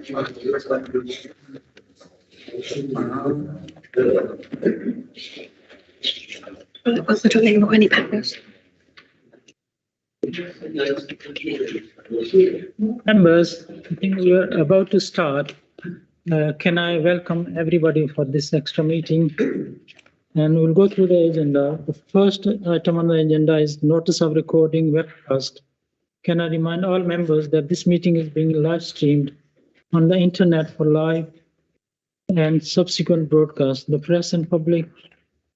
I don't think we've got any papers. Members, I think we are about to start. Can I welcome everybody for this extra meeting? And we'll go through the agenda. The first item on the agenda is notice of recording webcast. Can I remind all members that this meeting is being live streamed on the internet for live and subsequent broadcast. The press and public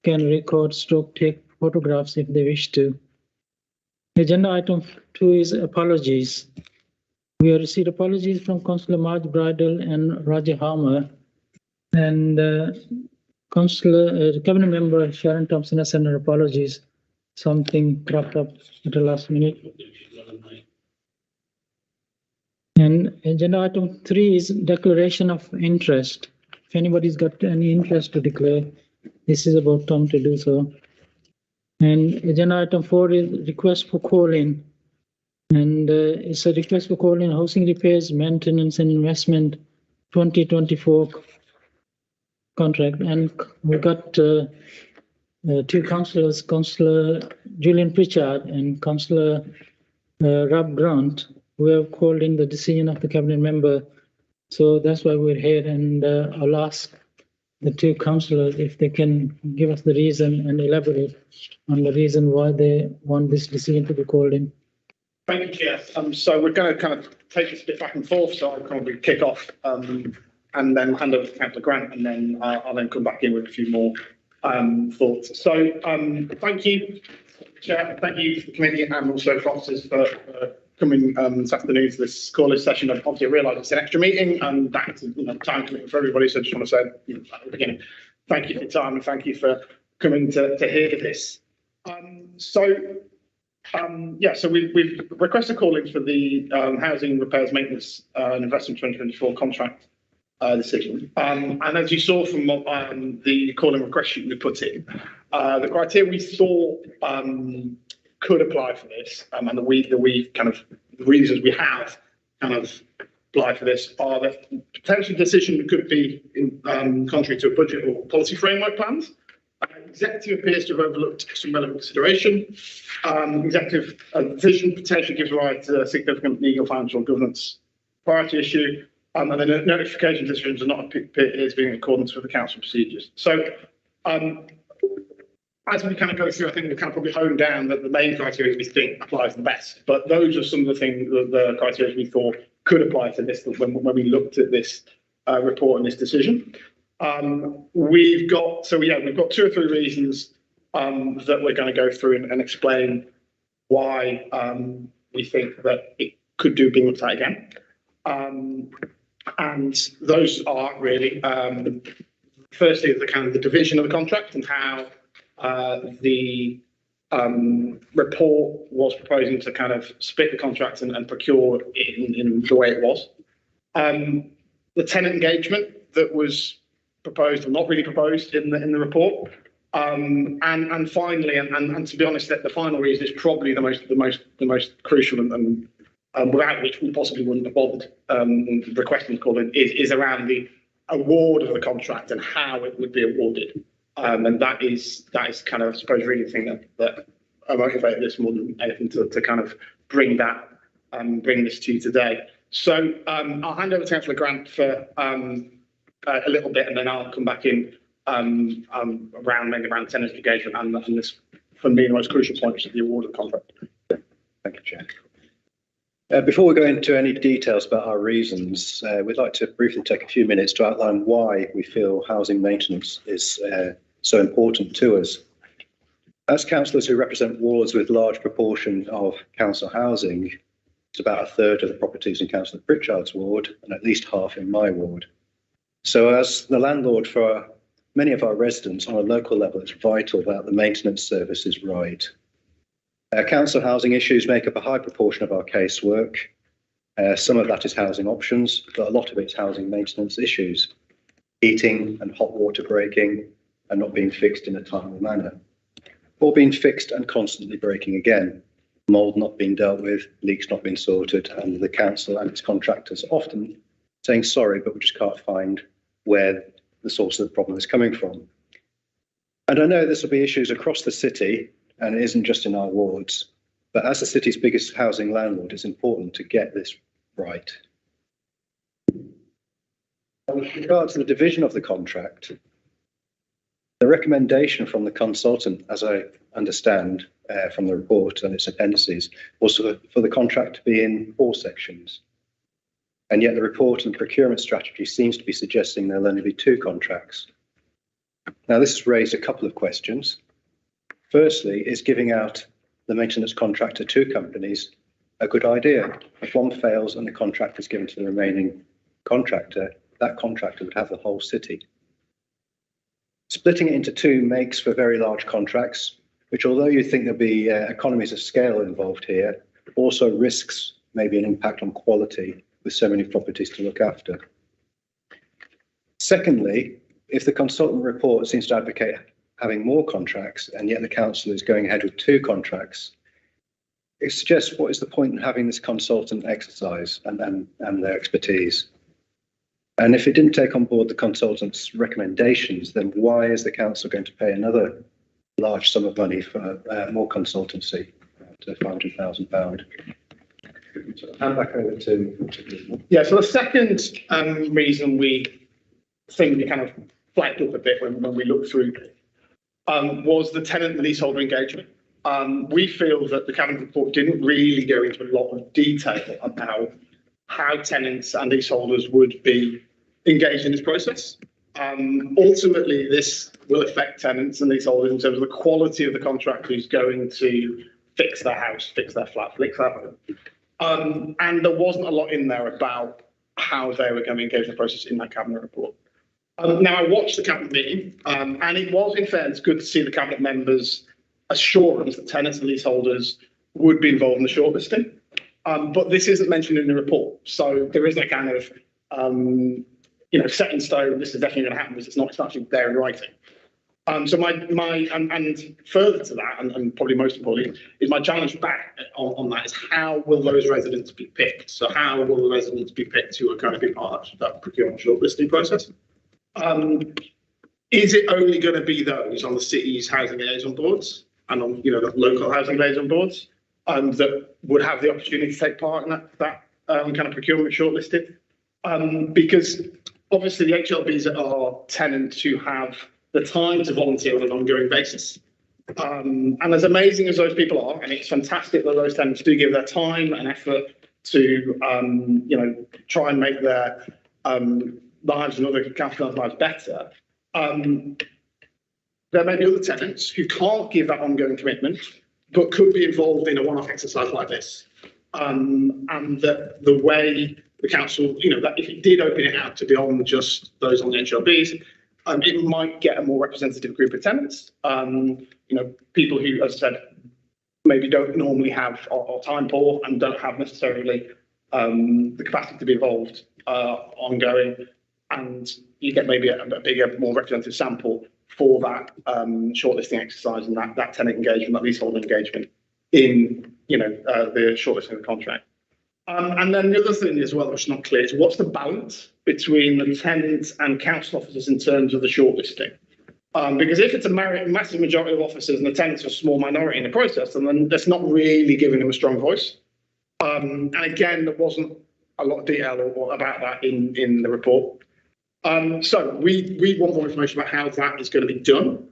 can record, take photographs if they wish to. Agenda item 2 is apologies. We have received apologies from Councillor Marge Bridle and Roger Harmer, and Cabinet Member Sharon Thompson has sent her apologies. Something cropped up at the last minute. And agenda item 3 is declaration of interest. If anybody's got any interest to declare, this is about time to do so. And agenda item 4 is request for call-in. And it's a request for call-in housing repairs, maintenance and investment 2024 contract. And we got two councillors, Councillor Julian Pritchard and Councillor Rob Grant, who have called in the decision of the cabinet member. So that's why we're here, and I'll ask the two councillors if they can give us the reason and elaborate on the reason why they want this decision to be called in. Thank you, Chair. So we're going to kind of take this a bit back and forth, so I'll probably kick off and then hand over to Councillor Grant, and then I'll then come back in with a few more thoughts. So thank you, Chair. Thank you to the committee and also for officers for coming this afternoon to this call-in session. Obviously, I realise it's an extra meeting and that's time commitment for everybody, so I just want to say at the beginning, thank you for your time and thank you for coming to hear this. So we've requested call-in for the Housing Repairs, Maintenance and Investment 2024 contract decision. And as you saw from the call-in request sheet we put in, the criteria we thought could apply for this, and the reasons we have kind of applied for this are that potentially decision could be in, contrary to a budget or policy framework plans. Executive appears to have overlooked some relevant consideration. Executive decision potentially gives rise to a significant legal, financial, governance priority issue, and the notification decisions are not appears being in accordance with the council procedures. So, as we kind of go through, I think we kind of probably hone down that the main criteria we think applies the best. But those are some of the things, the criteria we thought could apply to this when we looked at this report and this decision. We've got 2 or 3 reasons that we're going to go through and explain why we think that it could do being looked at again. And those are really firstly the kind of the division of the contract and how the report was proposing to kind of split the contract and procure in the way it was. The tenant engagement that was proposed or not really proposed in the report. And finally, and to be honest, that the final reason is probably the most crucial and without which we possibly wouldn't have bothered requesting call-in is around the award of the contract and how it would be awarded. And that is kind of, I suppose, really the thing that motivated this more than anything to kind of bring this to you today. So I'll hand over to Councillor Grant for a little bit, and then I'll come back in around tenant engagement and this, for me, the most crucial point is the award of the contract. Thank you, Chair. Before we go into any details about our reasons, we'd like to briefly take a few minutes to outline why we feel housing maintenance is so important to us. As councillors who represent wards with large proportion of council housing, it's about 1/3 of the properties in Councillor Pritchard's ward and at least half in my ward. So as the landlord for many of our residents on a local level, it's vital that the maintenance service is right. Council housing issues make up a high proportion of our casework. Some of that is housing options, but a lot of it's housing maintenance issues. Heating and hot water breaking and not being fixed in a timely manner. Or being fixed and constantly breaking again. Mould not being dealt with, leaks not being sorted, and the council and its contractors often saying sorry, but we just can't find where the source of the problem is coming from. And I know this will be issues across the city, and it isn't just in our wards, but as the city's biggest housing landlord, it's important to get this right. With regard to the division of the contract, the recommendation from the consultant, as I understand from the report and its appendices, was for the contract to be in 4 sections. And yet the report and procurement strategy seems to be suggesting there'll only be 2 contracts. Now, this has raised a couple of questions. Firstly, is giving out the maintenance contract to 2 companies a good idea? If one fails and the contract is given to the remaining contractor, that contractor would have the whole city. Splitting it into 2 makes for very large contracts, which, although you think there'll be economies of scale involved here, also risks maybe an impact on quality with so many properties to look after. Secondly, if the consultant report seems to advocate having more contracts and yet the council is going ahead with 2 contracts, it suggests what is the point in having this consultant exercise and their expertise? And if it didn't take on board the consultant's recommendations, then why is the council going to pay another large sum of money for more consultancy, to £500,000? Hand back over to. Yeah, so the second reason we think we kind of flagged up a bit when we looked through was the tenant and leaseholder engagement. We feel that the cabinet report didn't really go into a lot of detail about how tenants and leaseholders would be engaged in this process. Ultimately, this will affect tenants and leaseholders in terms of the quality of the contractor who's going to fix their house, fix their flat, fix their home. And there wasn't a lot in there about how they were going to engage in the process in that cabinet report. Now, I watched the cabinet meeting, and it was, in fairness, good to see the cabinet members' assurance that tenants and leaseholders would be involved in the shortlisting. But this isn't mentioned in the report, so there isn't a kind of set in stone. This is definitely going to happen because it's actually there in writing. So and further to that, and probably most importantly, is my challenge back on that is how will those residents be picked? So how will the residents be picked who are going to be part of that procurement shortlisting process? Is it only going to be those on the city's housing liaison boards and on the local housing liaison boards that would have the opportunity to take part in that kind of procurement shortlisting? Because obviously the HLBs are tenants who have the time to volunteer on an ongoing basis. And as amazing as those people are, and it's fantastic that those tenants do give their time and effort to, try and make their lives and other councillors' lives better, there may be other tenants who can't give that ongoing commitment, but could be involved in a one-off exercise like this. And that the way the council, that if it did open it out to beyond just those on the HLBs, it might get a more representative group of tenants. People who, as I said, maybe don't normally have or time poor and don't have necessarily the capacity to be involved ongoing, and you get maybe a bigger, more representative sample for that shortlisting exercise and that tenant engagement, that leaseholder engagement in the shortlisting of the contract. And then the other thing as well, which is not clear, is what's the balance between the tenants and council officers in terms of the shortlisting? Because if it's a massive majority of officers and the tenants are a small minority in the process, then that's not really giving them a strong voice. And again, there wasn't a lot of detail about that in the report. So we want more information about how that is going to be done,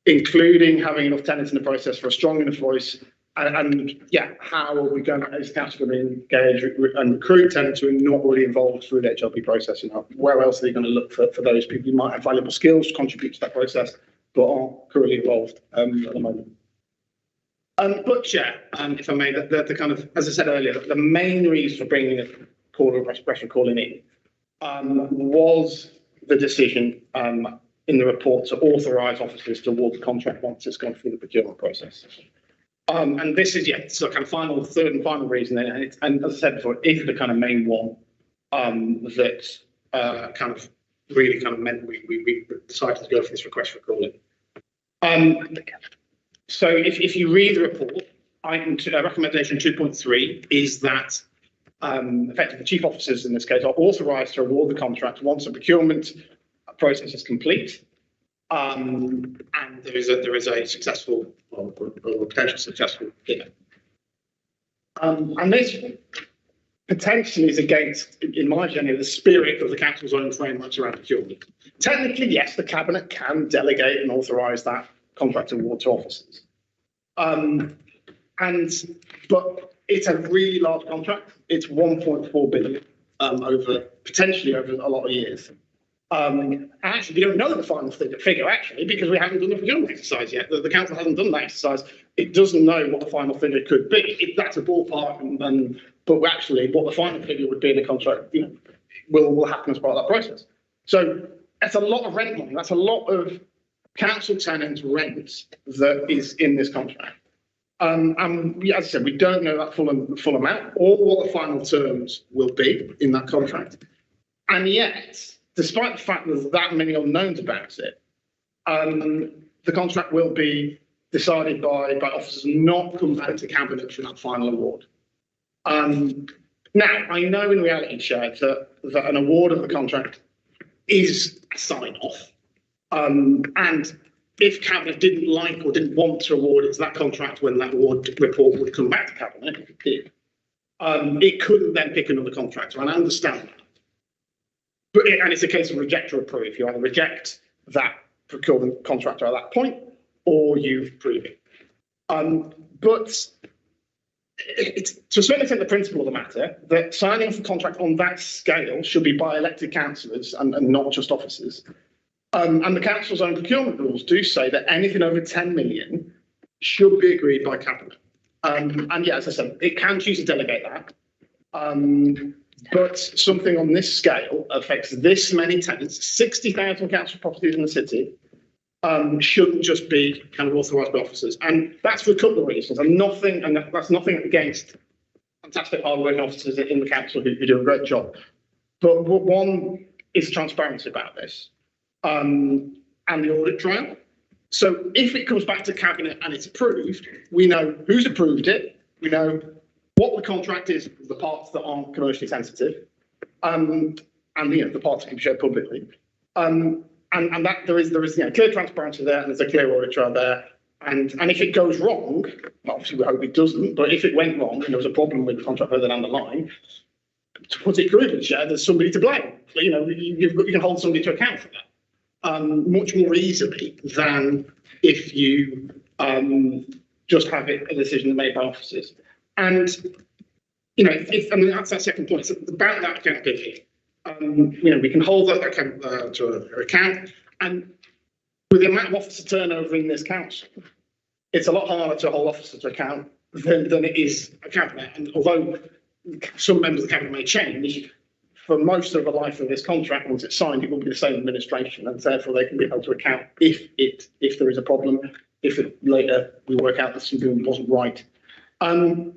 including having enough tenants in the process for a strong enough voice. And how are we going to, as council, going to engage and recruit tenants who are not already involved through the HLP process? Where else are they going to look for those people who might have valuable skills to contribute to that process, but aren't currently involved at the moment? But Chair, if I may, the kind of, as I said earlier, the main reason for bringing a call of expression calling in was the decision in the report to authorise officers to award the contract once it's gone through the procurement process. And this is, so kind of third and final reason, and as I said before, it is the kind of main one that kind of really kind of meant we decided to go for this request for calling. So if you read the report, recommendation 2.3 is that effectively the chief officers in this case, are authorised to award the contract once the procurement process is complete, and there is a successful or potential successful bidder. And this potentially is against, in my opinion, the spirit of the council's own frameworks around procurement. Technically, yes, the cabinet can delegate and authorise that contract award to officers, but it's a really large contract. It's 1.4 billion potentially over a lot of years. Actually, we don't know the final figure actually, because we haven't done the procurement exercise yet. The council hasn't done that exercise. It doesn't know what the final figure could be. That's a ballpark, but actually, what the final figure would be in the contract, will happen as part of that process. So that's a lot of rent money. That's a lot of council tenants' rent that is in this contract. And as I said, we don't know that full amount or what the final terms will be in that contract. And yet, despite the fact there's that many unknowns about it, the contract will be decided by officers and not come back to cabinet for that final award. Now, I know in reality, Chair, that an award of the contract is a sign-off, and if cabinet didn't like or didn't want to award it to that contract when that award report would come back to cabinet, if it did, it couldn't then pick another contractor, and I understand that. But and it's a case of reject or approve. You either reject that procurement contractor at that point, or you approve it. But it's to a certain extent the principle of the matter that signing off a contract on that scale should be by elected councillors and not just officers. And the council's own procurement rules do say that anything over 10 million should be agreed by cabinet. And yeah, as I said, it can choose to delegate that. But something on this scale affects this many tenants, 60,000 council properties in the city, shouldn't just be kind of authorised by officers. And that's for a couple of reasons. And that's nothing against fantastic hard-working officers in the council who do a great job. But one is transparency about this. And the audit trail. So if it comes back to cabinet and it's approved, we know who's approved it, we know what the contract is, the parts that aren't commercially sensitive, and the parts that can be shared publicly, and that there is clear transparency there, and there's a clear audit trail there, and if it goes wrong, well, obviously we hope it doesn't, but if it went wrong and there was a problem with the contract further down the line, to put it crudely, Chair, there's somebody to blame. You can hold somebody to account for that. Much more easily than if you just have a decision made by officers. And that's that second point. It's about that accountability. We can hold that to account, and with the amount of officer turnover in this council, it's a lot harder to hold officers to account than it is a cabinet. And although some members of the cabinet may change, for most of the life of this contract, once it's signed, it will be the same administration, and therefore they can be held to account if there is a problem, if later we work out that something wasn't right. And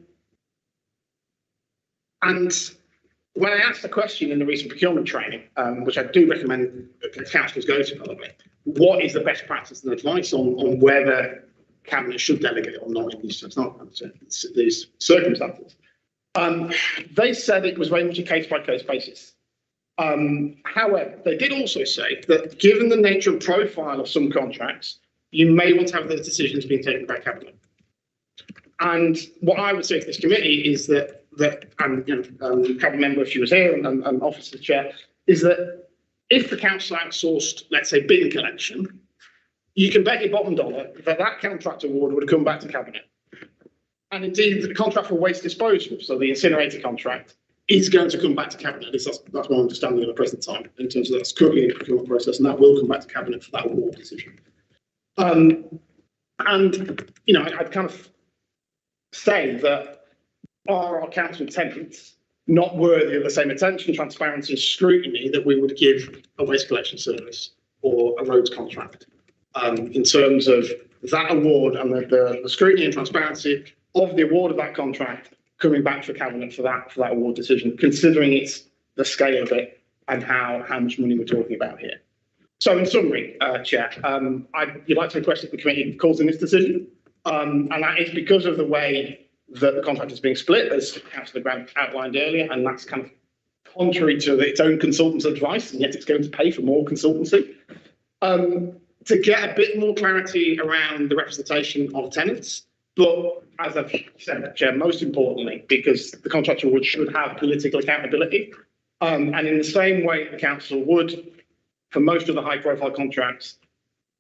when I asked the question in the recent procurement training, which I do recommend councillors go to, by the way, what is the best practice and advice on whether cabinet should delegate or not in these circumstances? They said it was very much a case-by-case basis. However, they did also say that given the nature and profile of some contracts, you may want to have those decisions being taken by cabinet. And what I would say to this committee is that cabinet member, if she was here, and officer chair, is that if the council outsourced, let's say, bin collection, you can bet your bottom dollar that contract award would have come back to cabinet. And indeed, the contract for waste disposal, so the incinerator contract, is going to come back to cabinet. At least that's my understanding at the present time, in terms of that's currently in the procurement process, and that will come back to cabinet for that award decision. I'd kind of say that are our council tenants not worthy of the same attention, transparency, and scrutiny that we would give a waste collection service or a roads contract, in terms of that award and the scrutiny and transparency of the award of that contract coming back for cabinet for that award decision, considering the scale of it and how much money we're talking about here. So in summary, Chair, you'd like to request that the committee calls in this decision, and that is because of the way that the contract is being split, as Councillor Grant outlined earlier, and that's kind of contrary to its own consultant's advice, and yet it's going to pay for more consultancy. To get a bit more clarity around the representation of tenants, but as I've said, Chair, most importantly, because the contract award should have political accountability, and in the same way the council would, for most of the high-profile contracts,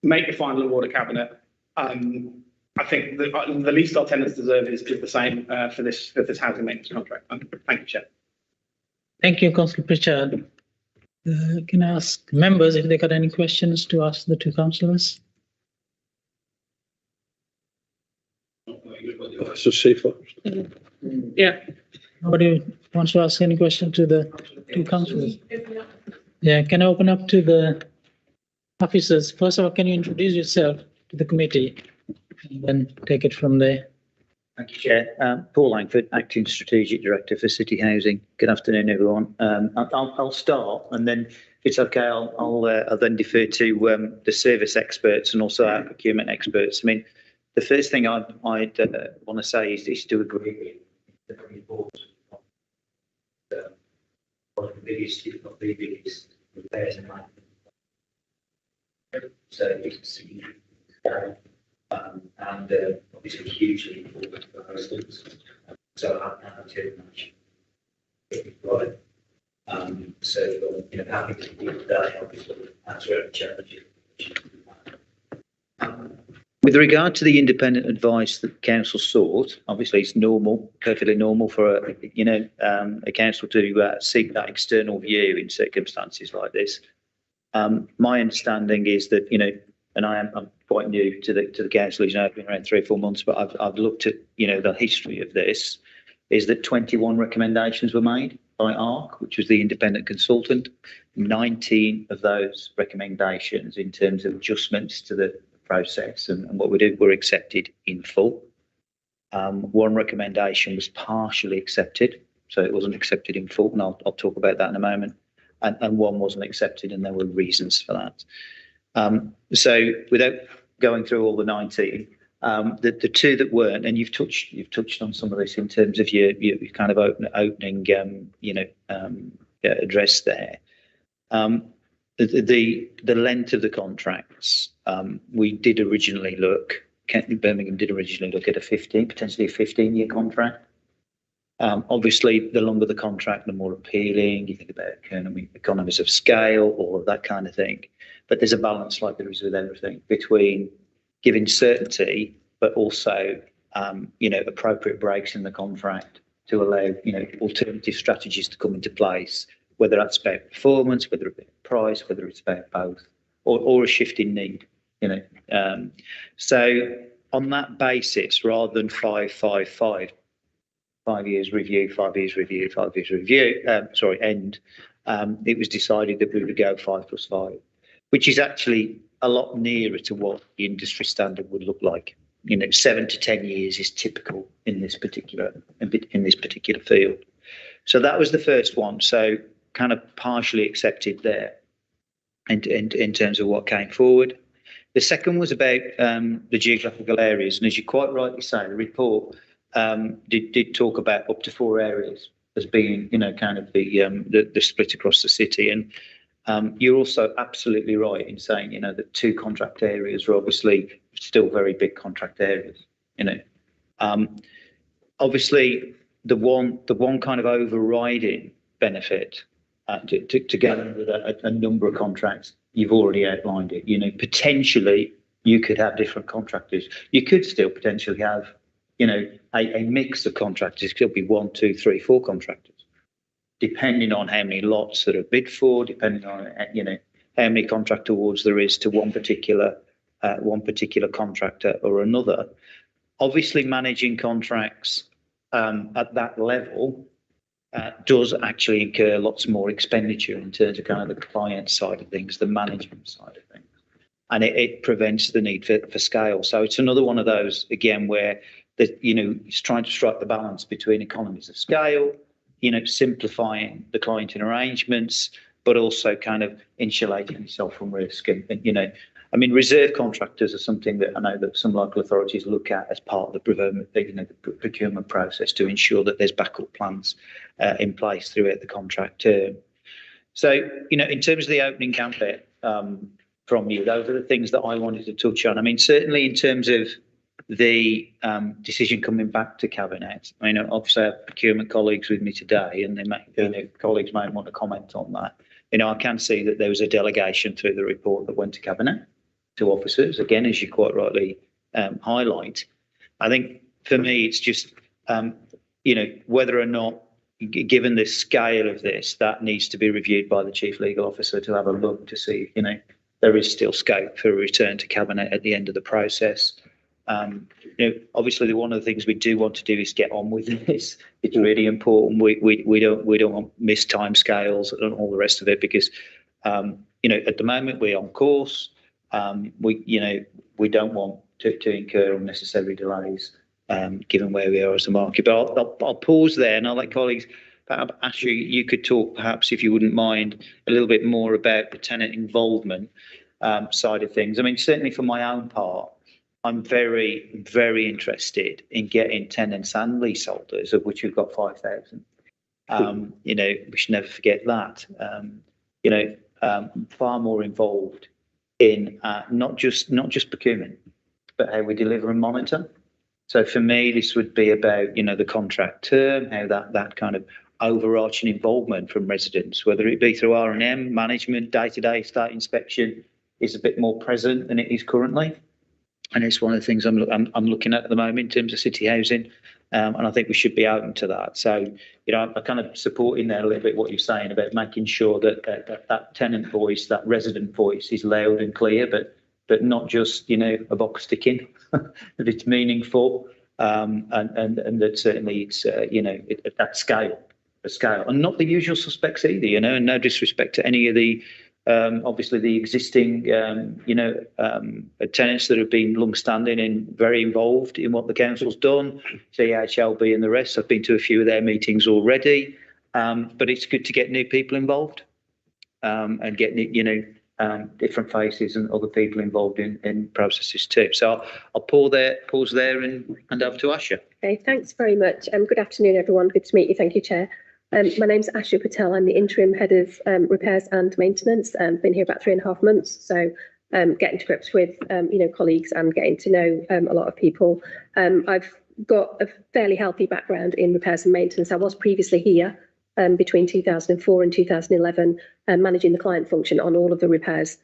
make the final award of cabinet. I think the least our tenants deserve is the same for this housing maintenance contract. Thank you, Chair. Thank you, Councillor Pritchard. Can I ask members if they got any questions to ask the two councillors? So safer. Yeah. Nobody wants to ask any question to the two councillors? Yeah, can I open up to the officers? First of all, can you introduce yourself to the committee and then take it from there? Thank you, Chair. Paul Langford, Acting Strategic Director for City Housing. Good afternoon, everyone. I'll start, and then if it's okay, I'll then defer to the service experts and also our procurement experts. I mean, the first thing I'd want to say is to agree with the report. One of the biggest, if not the biggest, repairs and maintenance. So you can see. And obviously hugely important for residents. So I'm too much. Right. So happy to deal with that. Obviously, answer any challenges. With regard to the independent advice that council sought, obviously it's normal, perfectly normal for a council to seek that external view in circumstances like this. My understanding is that and I'm quite new to the council. I've been around 3 or 4 months, but I've looked at the history of this. Is that 21 recommendations were made by ARC, which was the independent consultant. 19 of those recommendations, in terms of adjustments to the process and what we did, were accepted in full. One recommendation was partially accepted, so it wasn't accepted in full, and I'll talk about that in a moment. And one wasn't accepted, and there were reasons for that. So without going through all the 19, the two that weren't, and you've touched on some of this in terms of your kind of opening address there. The length of the contracts, we did originally look. Birmingham did originally look at potentially a 15-year contract. Obviously, the longer the contract, the more appealing. You think about economies of scale, all of that kind of thing. But there's a balance, like there is with everything, between giving certainty, but also, appropriate breaks in the contract to allow, alternative strategies to come into place, whether that's about performance, whether it's about price, whether it's about both, or a shift in need, So on that basis, rather than 5 years review, 5 years review, 5 years review, end, it was decided that we would go 5 + 5. Which is actually a lot nearer to what the industry standard would look like. 7 to 10 years is typical in this particular field. So that was the first one. So kind of partially accepted there, in terms of what came forward. The second was about the geographical areas, and as you quite rightly say, the report did talk about up to 4 areas as being, kind of the split across the city. And you're also absolutely right in saying, that 2 contract areas are obviously still very big contract areas. Obviously, the one kind of overriding benefit to get a number of contracts, you've already outlined it. Potentially you could have different contractors. You could still potentially have, a mix of contractors. It could be 1, 2, 3, 4 contractors, depending on how many lots that are bid for, depending on how many contract awards there is to one particular contractor or another. Obviously, managing contracts at that level does actually incur lots more expenditure in terms of kind of the client side of things, the management side of things, and it prevents the need for scale. So it's another one of those again where it's trying to strike the balance between economies of scale, simplifying the client arrangements, but also kind of insulating yourself from risk. And I mean, reserve contractors are something that I know that some local authorities look at as part of the procurement process to ensure that there's backup plans in place throughout the contract term. So, in terms of the opening gambit from you, those are the things that I wanted to touch on. I mean, certainly in terms of the decision coming back to Cabinet, I mean, obviously I have procurement colleagues with me today, and they may, colleagues might want to comment on that. I can see that there was a delegation through the report that went to Cabinet, to officers, again, as you quite rightly highlight. I think for me, it's just, whether or not, given the scale of this, that needs to be reviewed by the Chief Legal Officer to have a look to see, there is still scope for a return to Cabinet at the end of the process. Obviously, one of the things we do want to do is get on with this. It's really important. We don't want miss time scales and all the rest of it, because at the moment we're on course. We don't want to incur unnecessary delays, given where we are as a market. But I'll pause there, and I'll let colleagues. Perhaps Ashley, you could talk, perhaps, if you wouldn't mind, a little bit more about the tenant involvement side of things. I mean, certainly for my own part, I'm very, very interested in getting tenants and leaseholders, of which we've got 5,000. We should never forget that. Far more involved in not just procurement, but how we deliver and monitor. So for me, this would be about the contract term, how that kind of overarching involvement from residents, whether it be through R&M management, day-to-day state inspection, is a bit more present than it is currently. And it's one of the things I'm looking at the moment in terms of city housing, and I think we should be open to that. So, I'm kind of supporting there a little bit what you're saying about making sure that that tenant voice, that resident voice, is loud and clear, but not just a box ticking, that it's meaningful, and that certainly it's at that scale, and not the usual suspects either. And no disrespect to any of the. Obviously, the existing, tenants that have been long-standing and very involved in what the council's done, CHLB and the rest. I've been to a few of their meetings already, but it's good to get new people involved and get different faces and other people involved in processes too. So I'll pause there and hand over to Asha. Okay, thanks very much. Good afternoon, everyone. Good to meet you. Thank you, Chair. My name's Asha Patel. I'm the interim head of repairs and maintenance. Been here about 3.5 months, so getting to grips with colleagues and getting to know a lot of people. I've got a fairly healthy background in repairs and maintenance. I was previously here between 2004 and 2011, managing the client function on all of the repairs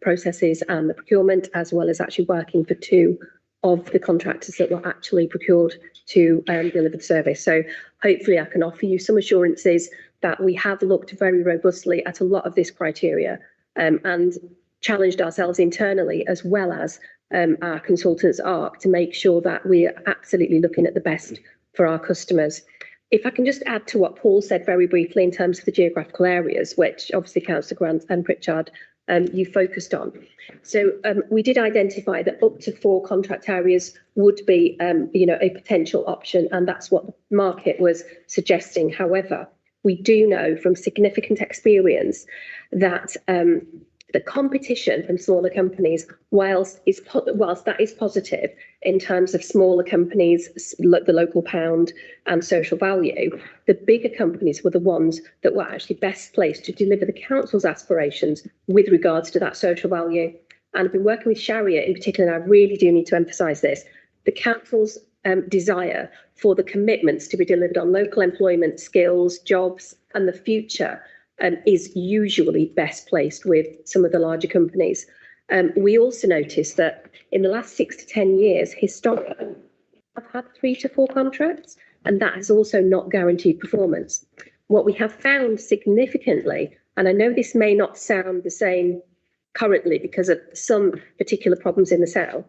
processes and the procurement, as well as actually working for 2 of the contractors that were actually procured to deliver the service. So hopefully I can offer you some assurances that we have looked very robustly at a lot of this criteria and challenged ourselves internally, as well as our consultants ARC, to make sure that we are absolutely looking at the best for our customers. If I can just add to what Paul said very briefly in terms of the geographical areas, which obviously Councillor Grant and Pritchard you focused on. So we did identify that up to 4 contract areas would be, a potential option, and that's what the market was suggesting. However, we do know from significant experience that the competition from smaller companies, whilst that is positive in terms of smaller companies, the local pound and social value, the bigger companies were the ones that were actually best placed to deliver the council's aspirations with regards to that social value. And I've been working with Sharia in particular, and I really do need to emphasise this. The council's desire for the commitments to be delivered on local employment, skills, jobs and the future is usually best placed with some of the larger companies. We also noticed that in the last 6 to 10 years, historically, I've had 3 to 4 contracts, and that has also not guaranteed performance. What we have found significantly, and I know this may not sound the same currently because of some particular problems in the south,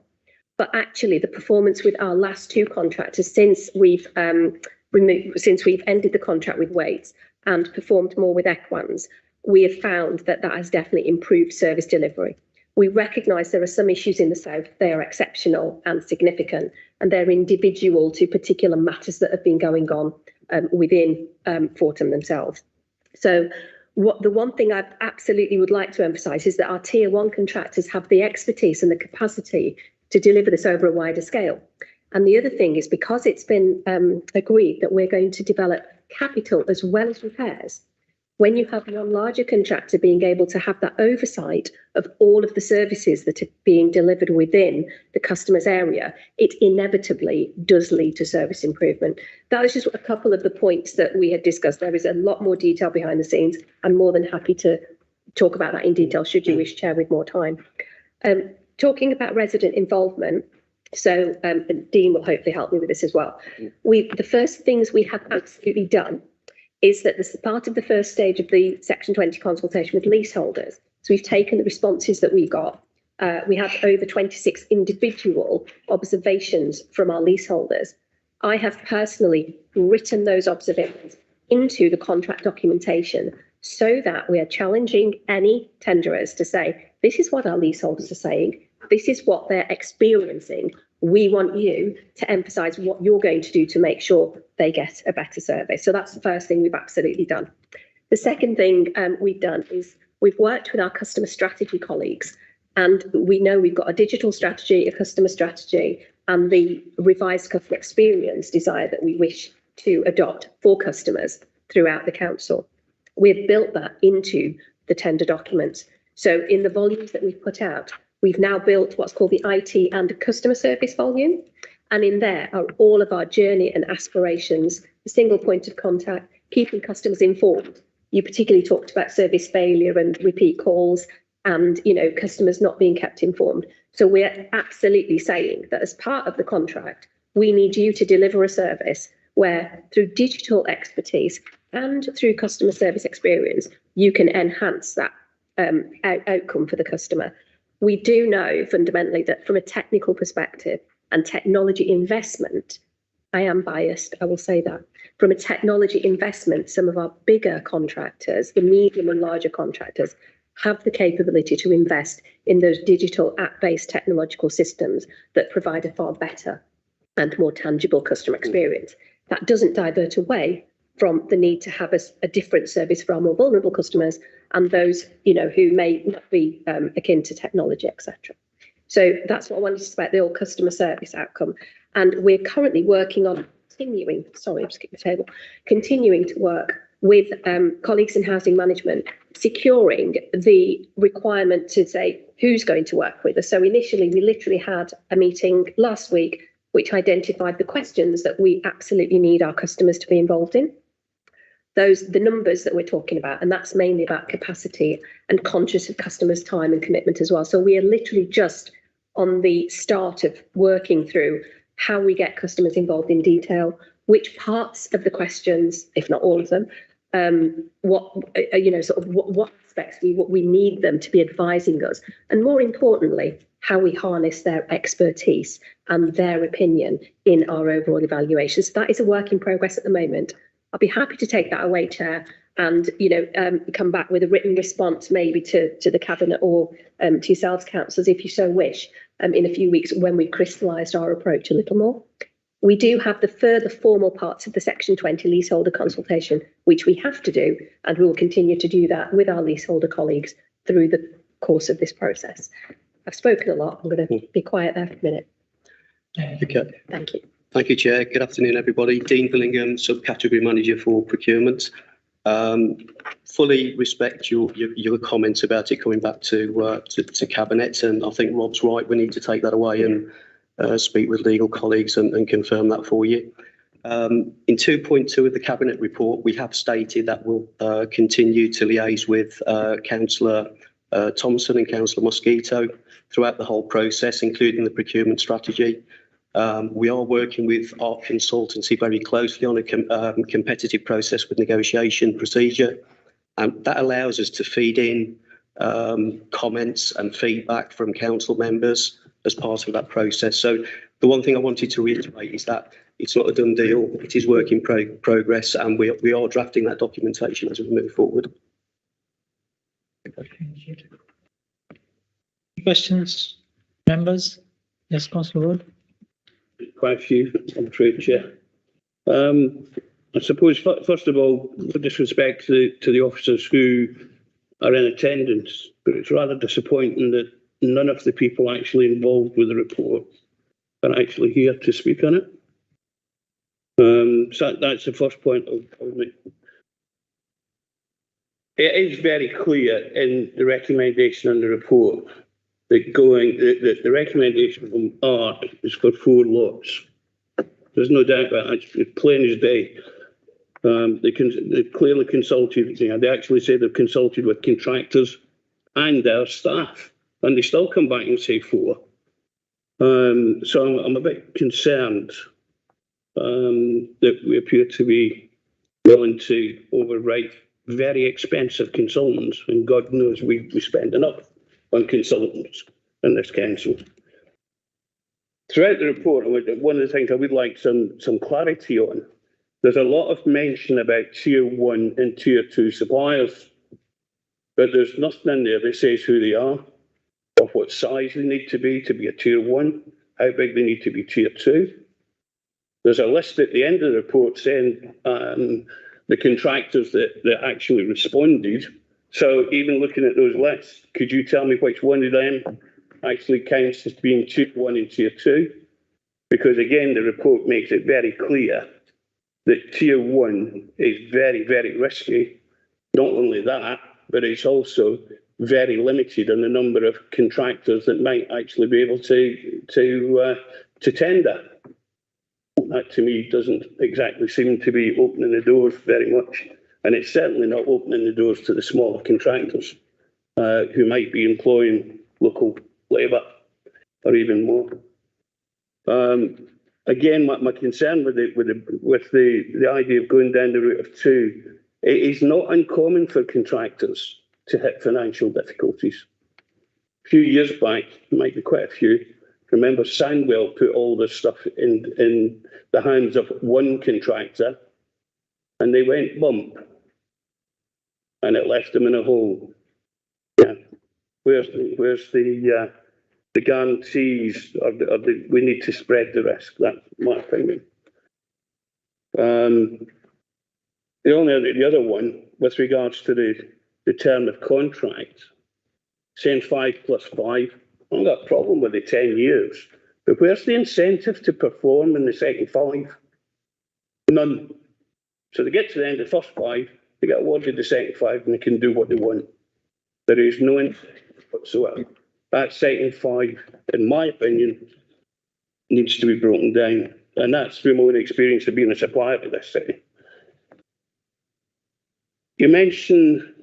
but actually the performance with our last 2 contractors since we've ended the contract with Waits and performed more with Equans, we have found that has definitely improved service delivery. We recognise there are some issues in the south. They are exceptional and significant, and they're individual to particular matters that have been going on within Fortum themselves. So the one thing I absolutely would like to emphasise is that our tier 1 contractors have the expertise and the capacity to deliver this over a wider scale. And the other thing is, because it's been agreed that we're going to develop capital as well as repairs, when you have one larger contractor being able to have that oversight of all of the services that are being delivered within the customer's area, it inevitably does lead to service improvement. That was just a couple of the points that we had discussed. There is a lot more detail behind the scenes. I'm more than happy to talk about that in detail, should you wish, Chair, with more time. Talking about resident involvement, so Dean will hopefully help me with this as well. The first things we have absolutely done is that this is part of the first stage of the Section 20 consultation with leaseholders. So we've taken the responses that we got. We had over 26 individual observations from our leaseholders. I have personally written those observations into the contract documentation so that we are challenging any tenderers to say, this is what our leaseholders are saying, this is what they're experiencing. We want you to emphasise what you're going to do to make sure they get a better service. So that's the first thing we've absolutely done. The second thing we've done is we've worked with our customer strategy colleagues, and we know we've got a digital strategy, a customer strategy, and the revised customer experience desire that we wish to adopt for customers throughout the council. We've built that into the tender documents. So in the volumes that we've put out, we've now built what's called the IT and customer service volume. And in there are all of our journey and aspirations, the single point of contact, keeping customers informed. You particularly talked about service failure and repeat calls and, customers not being kept informed. So we're absolutely saying that as part of the contract, we need you to deliver a service where through digital expertise and through customer service experience, you can enhance that outcome for the customer. We do know fundamentally that from a technical perspective and technology investment, I am biased, I will say that. From a technology investment, some of our bigger contractors, the medium and larger contractors, have the capability to invest in those digital app-based technological systems that provide a far better and more tangible customer experience. That doesn't divert away from the need to have a different service for our more vulnerable customers and those, who may not be akin to technology, etc. So that's what I wanted to say about the old customer service outcome. And we're currently working on continuing to work with colleagues in housing management, securing the requirement to say who's going to work with us. So initially, we literally had a meeting last week which identified the questions that we absolutely need our customers to be involved in. The numbers that we're talking about, and that's mainly about capacity and conscious of customers' time and commitment as well. So we are literally just on the start of working through how we get customers involved in detail, which parts of the questions, if not all of them, what aspects we need them to be advising us, and more importantly, how we harness their expertise and their opinion in our overall evaluation. So that is a work in progress at the moment. I'll be happy to take that away, Chair, and come back with a written response maybe to the Cabinet or to yourselves, councillors, if you so wish, in a few weeks when we've crystallised our approach a little more. We do have the further formal parts of the Section 20 leaseholder consultation, which we have to do, and we will continue to do that with our leaseholder colleagues through the course of this process. I've spoken a lot. I'm going to be quiet there for a minute. Okay. Thank you. Thank you, Chair. Good afternoon, everybody. Dean Billingham, Subcategory Manager for Procurement. Fully respect your comments about it coming back to Cabinet, and I think Rob's right. We need to take that away and speak with legal colleagues and confirm that for you. In 2.2 of the Cabinet report, we have stated that we'll continue to liaise with Councillor Thompson and Councillor Mosquito throughout the whole process, including the procurement strategy. We are working with our consultancy very closely on a competitive process with negotiation procedure. That allows us to feed in comments and feedback from council members as part of that process. So the one thing I wanted to reiterate is that it's not a done deal. It is work in progress, and we are drafting that documentation as we move forward. Questions, members? Yes, Councillor Wood. Quite a few, I'm afraid, Chair. I suppose, first of all, with disrespect to the officers who are in attendance, but it's rather disappointing that none of the people actually involved with the report are actually here to speak on it. So that's the first point I would make. It is very clear in the recommendation and the report that the recommendation from ARC is for 4 lots. There's no doubt about that. It's plain as day. They clearly consulted, they actually say they've consulted with contractors and their staff, and they still come back and say 4. So I'm a bit concerned that we appear to be willing to overwrite very expensive consultants, and God knows we spend enough on consultants in this council. Throughout the report, one of the things I would like some clarity on, there's a lot of mention about tier 1 and tier 2 suppliers, but there's nothing in there that says who they are, or what size they need to be a tier 1, how big they need to be tier 2. There's a list at the end of the report saying the contractors that actually responded. So even looking at those lists, could you tell me which one of them actually counts as being tier 1 and tier 2? Because again, the report makes it very clear that tier 1 is very, very risky. Not only that, but it's also very limited in the number of contractors that might actually be able to tender. That to me doesn't exactly seem to be opening the doors very much, and it's certainly not opening the doors to the smaller contractors who might be employing local labour or even more. Again, my concern with the idea of going down the route of 2, it is not uncommon for contractors to hit financial difficulties. A few years back, there might be quite a few. Remember, Sandwell put all this stuff in the hands of one contractor, and they went bump, and it left them in a hole. Yeah. Where's the guarantees of the we need to spread the risk? That's my opinion. The other one, with regards to the term of contract, saying 5 + 5, I haven't got a problem with the 10 years, but where's the incentive to perform in the second 5? None. So they get to the end of the first 5, they get awarded the second 5, and they can do what they want. There is no incentive whatsoever. That second 5, in my opinion, needs to be broken down, and that's through my own experience of being a supplier to this city. You mentioned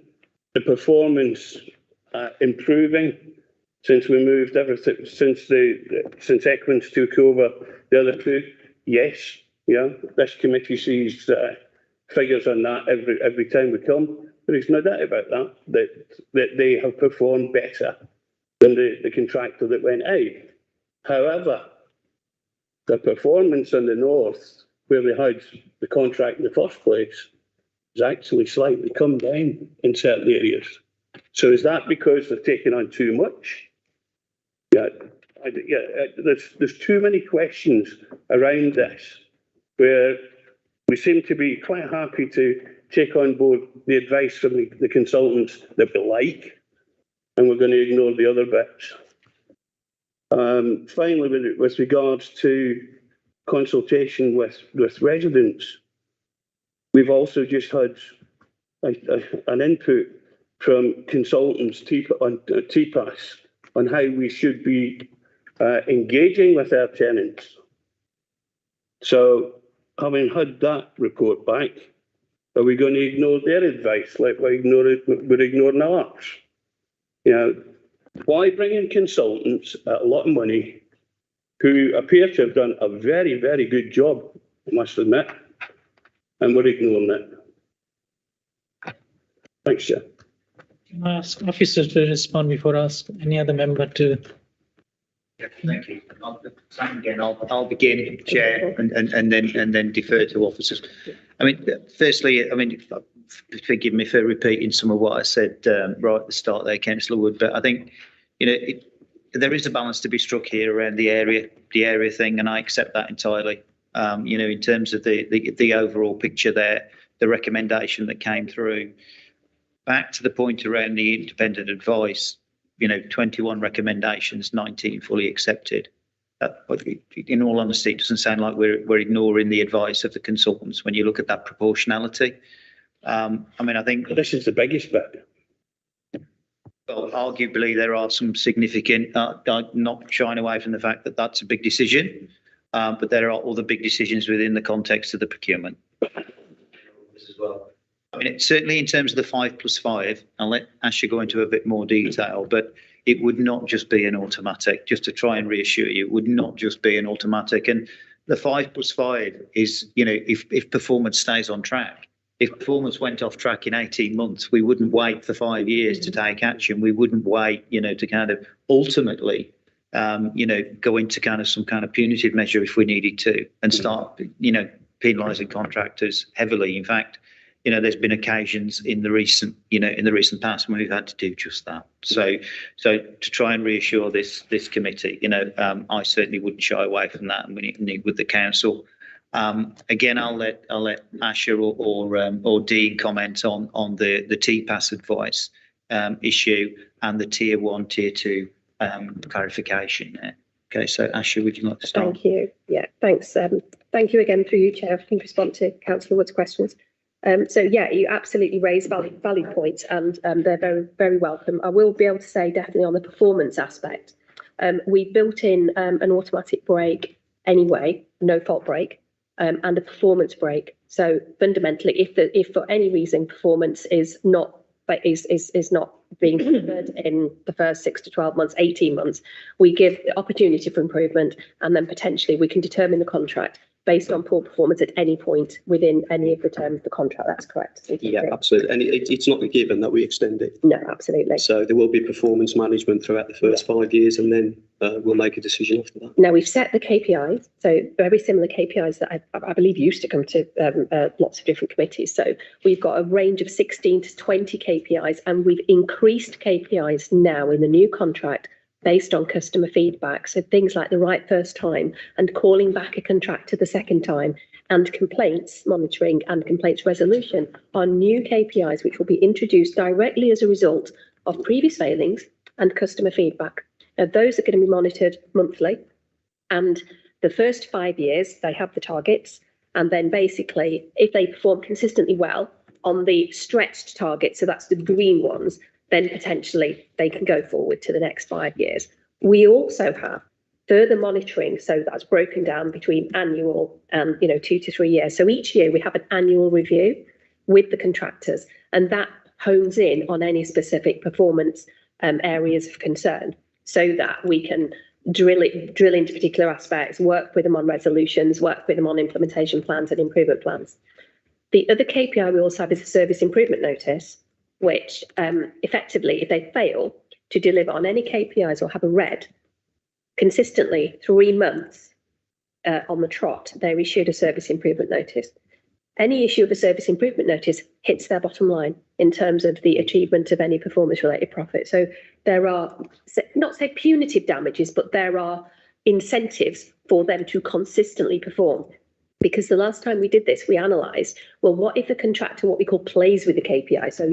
the performance improving since we moved everything, since Equins took over the other 2. Yes, yeah, this committee sees figures on that every time we come. There is no doubt about that they have performed better than the contractor that went out. However, the performance in the north, where they had the contract in the first place, has actually slightly come down in certain areas. So is that because they're taking on too much? Yeah, there's too many questions around this, where we seem to be quite happy to take on board the advice from the consultants that we like, and we're going to ignore the other bits. Finally, with regards to consultation with residents, we've also just had an input from consultants on TPAS on how we should be engaging with our tenants. So, having had that report back, are we going to ignore their advice like we're ignoring ours? You know, why bring in consultants at a lot of money who appear to have done a very, very good job, I must admit, and we're ignoring it? Thanks, Chair. Can I ask officers to respond before I ask any other member to? Yeah, thank you. I'll begin, Chair, and then defer to officers. I mean, firstly, forgive me for repeating some of what I said right at the start there, Councillor Wood, but I think, there is a balance to be struck here around the area thing, and I accept that entirely. In terms of the overall picture there, the recommendation that came through. Back to the point around the independent advice, 21 recommendations, 19 fully accepted. But in all honesty, it doesn't sound like we're ignoring the advice of the consultants when you look at that proportionality. I think This is the biggest bit. well, arguably there are some significant, not shying away from the fact that that's a big decision, but there are other big decisions within the context of the procurement as well. Certainly in terms of the 5+5, I'll let Asher go into a bit more detail, but it would not just be an automatic, just to try and reassure you, it would not just be an automatic. And the 5+5 is, if performance stays on track. If performance went off track in 18 months, we wouldn't wait for 5 years to take action. We wouldn't wait, to kind of ultimately, go into kind of some kind of punitive measure if we needed to and start, penalising contractors heavily. In fact, there's been occasions in the recent past when we've had to do just that. So to try and reassure this committee, I certainly wouldn't shy away from that, and we need with the council. Again, I'll let Asher or Dean comment on the TPAS advice issue and the tier 1, tier 2 clarification there. Okay, so Asher, would you like to start? Thank you. Yeah, thanks. Thank you again through you, Chair. I can respond to Councillor Wood's questions. You absolutely raise valid points, and they're very, very welcome. I will be able to say definitely on the performance aspect, we built in an automatic brake anyway, no fault brake, and a performance brake. So fundamentally, if for any reason performance is not being delivered in the first 6 to 12 months, 18 months, we give the opportunity for improvement, and then potentially we can determine the contract based on poor performance at any point within any of the terms of the contract. That's correct. Yeah, absolutely. And it's not a given that we extend it. No, absolutely. So there will be performance management throughout the first 5 years, and then we'll make a decision after that. Now, we've set the KPIs, so very similar KPIs that I believe used to come to lots of different committees. So we've got a range of 16 to 20 KPIs, and we've increased KPIs now in the new contract based on customer feedback. So things like the right first time and calling back a contractor the second time, and complaints monitoring and complaints resolution are new KPIs which will be introduced directly as a result of previous failings and customer feedback. Now, those are going to be monitored monthly, and the first 5 years they have the targets, and then basically if they perform consistently well on the stretched targets, so that's the green ones, then potentially they can go forward to the next 5 years. We also have further monitoring, so that's broken down between annual and 2 to 3 years. So each year we have an annual review with the contractors, and that hones in on any specific performance areas of concern, so that we can drill into particular aspects, work with them on resolutions, work with them on implementation plans and improvement plans. The other KPI we also have is a service improvement notice, which effectively, if they fail to deliver on any KPIs or have a red consistently 3 months on the trot, they're issued a service improvement notice. Any issue of a service improvement notice hits their bottom line in terms of the achievement of any performance-related profit. So there are, not say punitive damages, but there are incentives for them to consistently perform. Because the last time we did this, we analysed, well, what if a contractor, what we call plays with the KPI? So,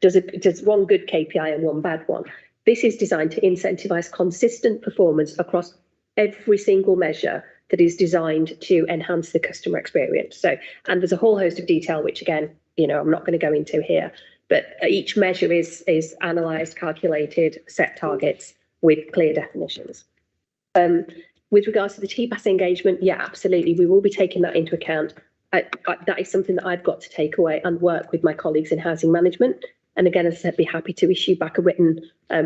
does one good KPI and one bad one? This is designed to incentivise consistent performance across every single measure that is designed to enhance the customer experience. So, and there's a whole host of detail, which again, I'm not going to go into here, but each measure is analysed, calculated, set targets with clear definitions. With regards to the TPAS engagement, yeah, absolutely. We will be taking that into account. That is something that I've got to take away and work with my colleagues in housing management. And again, as I said, be happy to issue back a written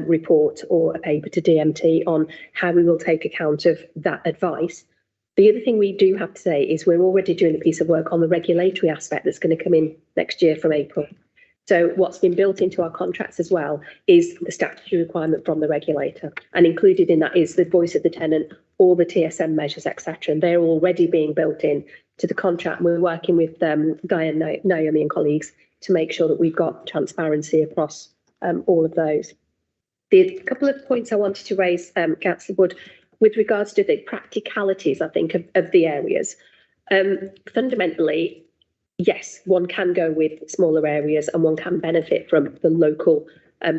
report or a paper to DMT on how we will take account of that advice. The other thing we do have to say is we're already doing a piece of work on the regulatory aspect that's going to come in next year from April. So what's been built into our contracts as well is the statutory requirement from the regulator, and included in that is the voice of the tenant, all the TSM measures, etc. And they're already being built in to the contract. We're working with Guy and Naomi and colleagues to make sure that we've got transparency across all of those. The couple of points I wanted to raise, Councillor Wood, with regards to the practicalities, I think, of the areas. Fundamentally, yes, one can go with smaller areas and one can benefit from the local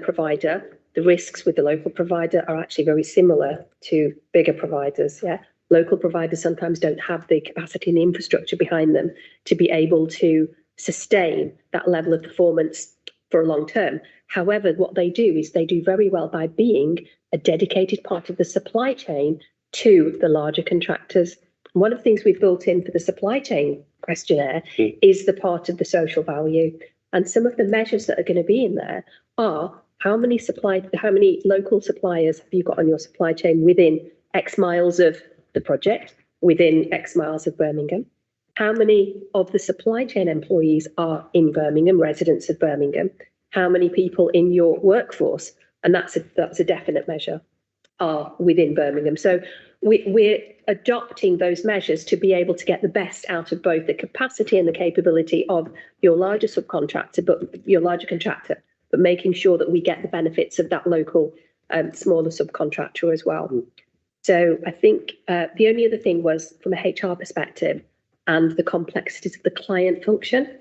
provider. The risks with the local provider are actually very similar to bigger providers. Yeah, local providers sometimes don't have the capacity and the infrastructure behind them to be able to sustain that level of performance for a long term. However, what they do is they do very well by being a dedicated part of the supply chain to the larger contractors. One of the things we've built in for the supply chain questionnaire is the part of the social value. And some of the measures that are going to be in there are how many local suppliers have you got on your supply chain within X miles of the project, within X miles of Birmingham? How many of the supply chain employees are in Birmingham, residents of Birmingham? How many people in your workforce, and that's a definite measure, are within Birmingham? So we're adopting those measures to be able to get the best out of both the capacity and the capability of your larger subcontractor, but your larger contractor, but making sure that we get the benefits of that local smaller subcontractor as well. So I think the only other thing was from a HR perspective and the complexities of the client function.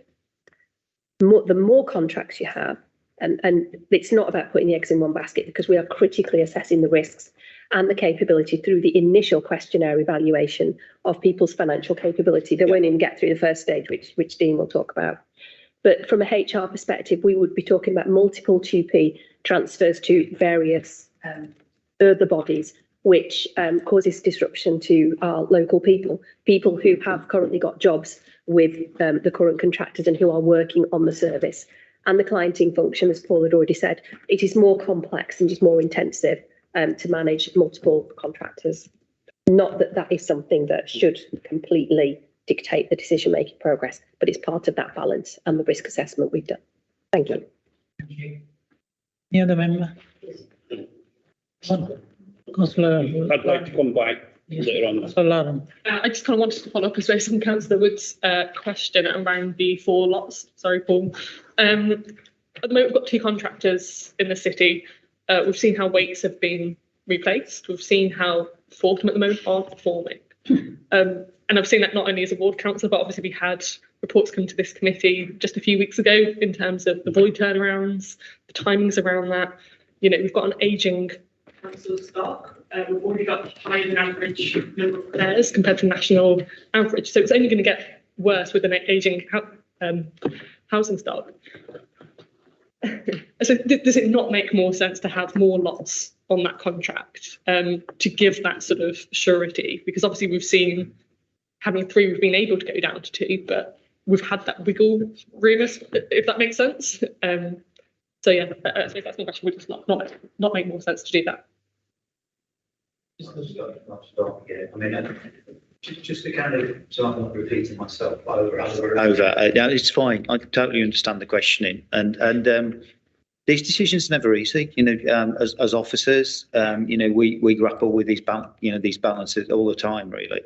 The more contracts you have, and it's not about putting the eggs in one basket, because we are critically assessing the risks and the capability through the initial questionnaire evaluation of people's financial capability. They won't even get through the first stage, which Dean will talk about. But from a HR perspective, we would be talking about multiple 2P transfers to various other bodies, which causes disruption to our local people who have currently got jobs with the current contractors and who are working on the service. And the clienting function, as Paul had already said, it is more complex and just more intensive to manage multiple contractors. Not that that is something that should completely dictate the decision-making progress, but it's part of that balance and the risk assessment we've done. Thank you. Thank you. Any other member? Councillor, I'd like to come back later on. Councillor, I just kind of wanted to follow up, I suppose, on Councillor Wood's question around the 4 lots. Sorry, Paul. At the moment, we've got 2 contractors in the city. We've seen how weights have been replaced. We've seen how Fortum at the moment aren't performing. And I've seen that not only as a ward councillor, but obviously we had reports come to this committee just a few weeks ago in terms of the void turnarounds, the timings around that. You know, we've got an ageing council stock. We've already got higher than average number of repairs compared to national average. So it's only going to get worse with an ageing housing stock. So does it not make more sense to have more lots on that contract to give that sort of surety? Because obviously we've seen having 3, we've been able to go down to 2, but we've had that wiggle room, if that makes sense. So yeah, I suppose that's my question. Would it not make more sense to do that? I mean, just to kind of, so I'm not repeating myself over. No, it's fine. I totally understand the questioning, and these decisions are never easy. You know, as officers, you know, we grapple with these balances all the time. Really,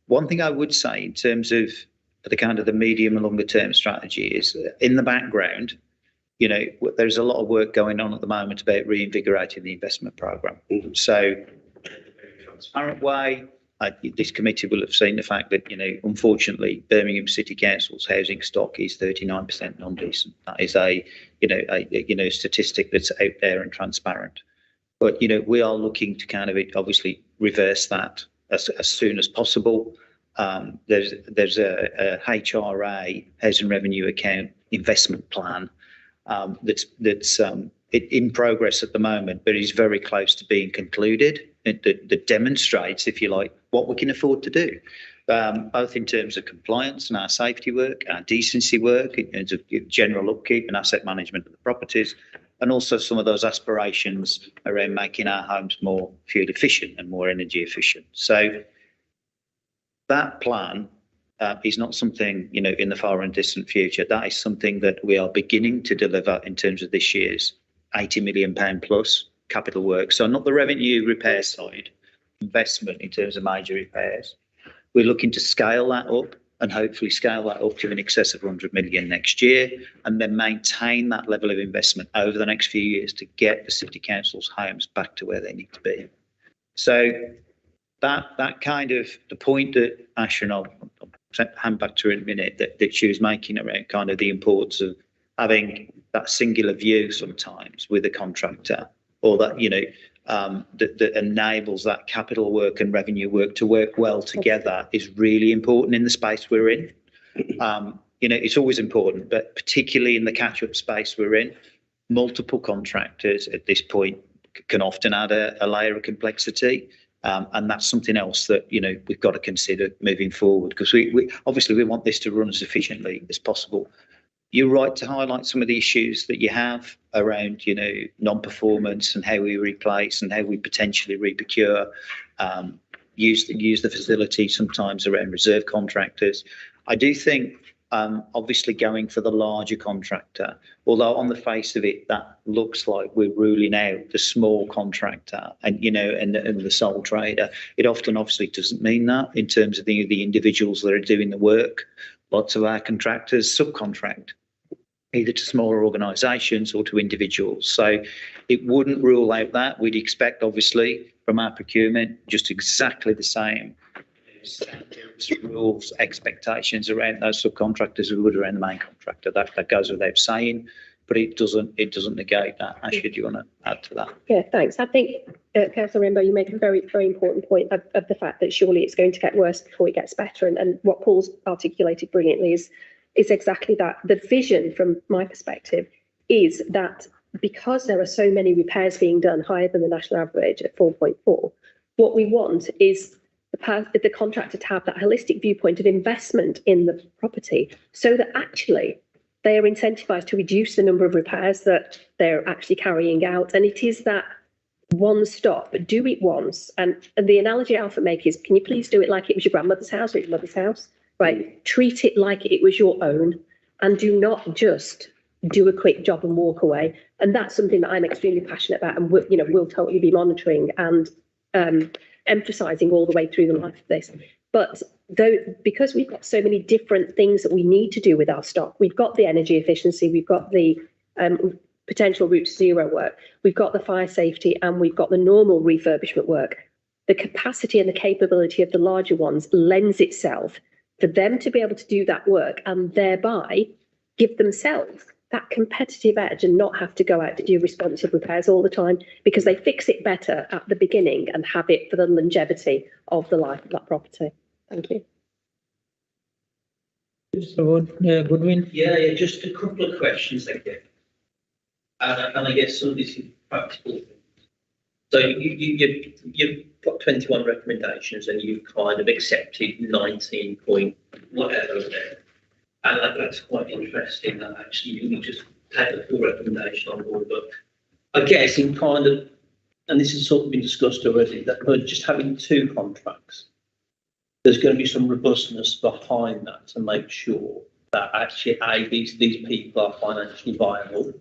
one thing I would say in terms of the kind of the medium and longer term strategy is in the background. You know, there's a lot of work going on at the moment about reinvigorating the investment programme. So, transparent way. This committee will have seen the fact that, you know, unfortunately, Birmingham City Council's housing stock is 39% non-decent. That is a statistic that's out there and transparent. But, you know, we are looking to kind of obviously reverse that as soon as possible. There's a HRA, Housing Revenue Account investment plan that's in progress at the moment, but is very close to being concluded. That demonstrates, if you like, what we can afford to do, both in terms of compliance and our safety work, our decency work, in terms of general upkeep and asset management of the properties, and also some of those aspirations around making our homes more fuel efficient and more energy efficient. So that plan is not something, you know, in the far and distant future. That is something that we are beginning to deliver in terms of this year's £80 million plus capital work. So not the revenue repair side, investment in terms of major repairs. We're looking to scale that up and hopefully scale that up to in excess of 100 million next year, and then maintain that level of investment over the next few years to get the City Council's homes back to where they need to be. So that kind of the point that Ash and I'll hand back to her in a minute, that she was making around kind of the importance of having that singular view sometimes with a contractor, or that, you know, that enables that capital work and revenue work to work well together is really important in the space we're in. You know, it's always important, but particularly in the catch-up space we're in, multiple contractors at this point can often add a layer of complexity. And that's something else that, you know, we've got to consider moving forward, because we obviously we want this to run as efficiently as possible. You're right to highlight some of the issues that you have around, you know, non-performance and how we replace and how we potentially reprocure, use the facility sometimes around reserve contractors. I do think, obviously going for the larger contractor, although on the face of it, that looks like we're ruling out the small contractor and, you know, and the sole trader. It often obviously doesn't mean that in terms of the individuals that are doing the work. Lots of our contractors subcontract either to smaller organisations or to individuals. So it wouldn't rule out that. We'd expect, obviously, from our procurement, just exactly the same rules, expectations around those subcontractors we would around the main contractor. That goes without saying, but it doesn't negate that. Ashley, do you want to add to that? Yeah, thanks. I think, Councillor Rainbow, you make a very, very important point of the fact that surely it's going to get worse before it gets better. And what Paul's articulated brilliantly is exactly that. The vision, from my perspective, is that because there are so many repairs being done higher than the national average at 4.4, what we want is the contractor to have that holistic viewpoint of investment in the property, so that actually they are incentivised to reduce the number of repairs that they're actually carrying out. And it is that one stop, do it once. And the analogy I often make is, can you please do it like it was your grandmother's house or your mother's house? Right? Treat it like it was your own, and do not just do a quick job and walk away. And that's something that I'm extremely passionate about, and we'll totally be monitoring and emphasising all the way through the life of this. But because we've got so many different things that we need to do with our stock, we've got the energy efficiency, we've got the potential route to zero work, we've got the fire safety, and we've got the normal refurbishment work. The capacity and the capability of the larger ones lends itself for them to be able to do that work and thereby give themselves that competitive edge and not have to go out to do responsive repairs all the time, because they fix it better at the beginning and have it for the longevity of the life of that property. Thank you. So, Goodwin? Yeah, just a couple of questions again. And I guess some of this is practical. So you've got 21 recommendations and you've kind of accepted 19 point whatever there. And that's quite interesting that actually you just take the full recommendation on board. But I guess in kind of, and this has sort of been discussed already, that just having two contracts, there's going to be some robustness behind that to make sure that actually these people are financially viable.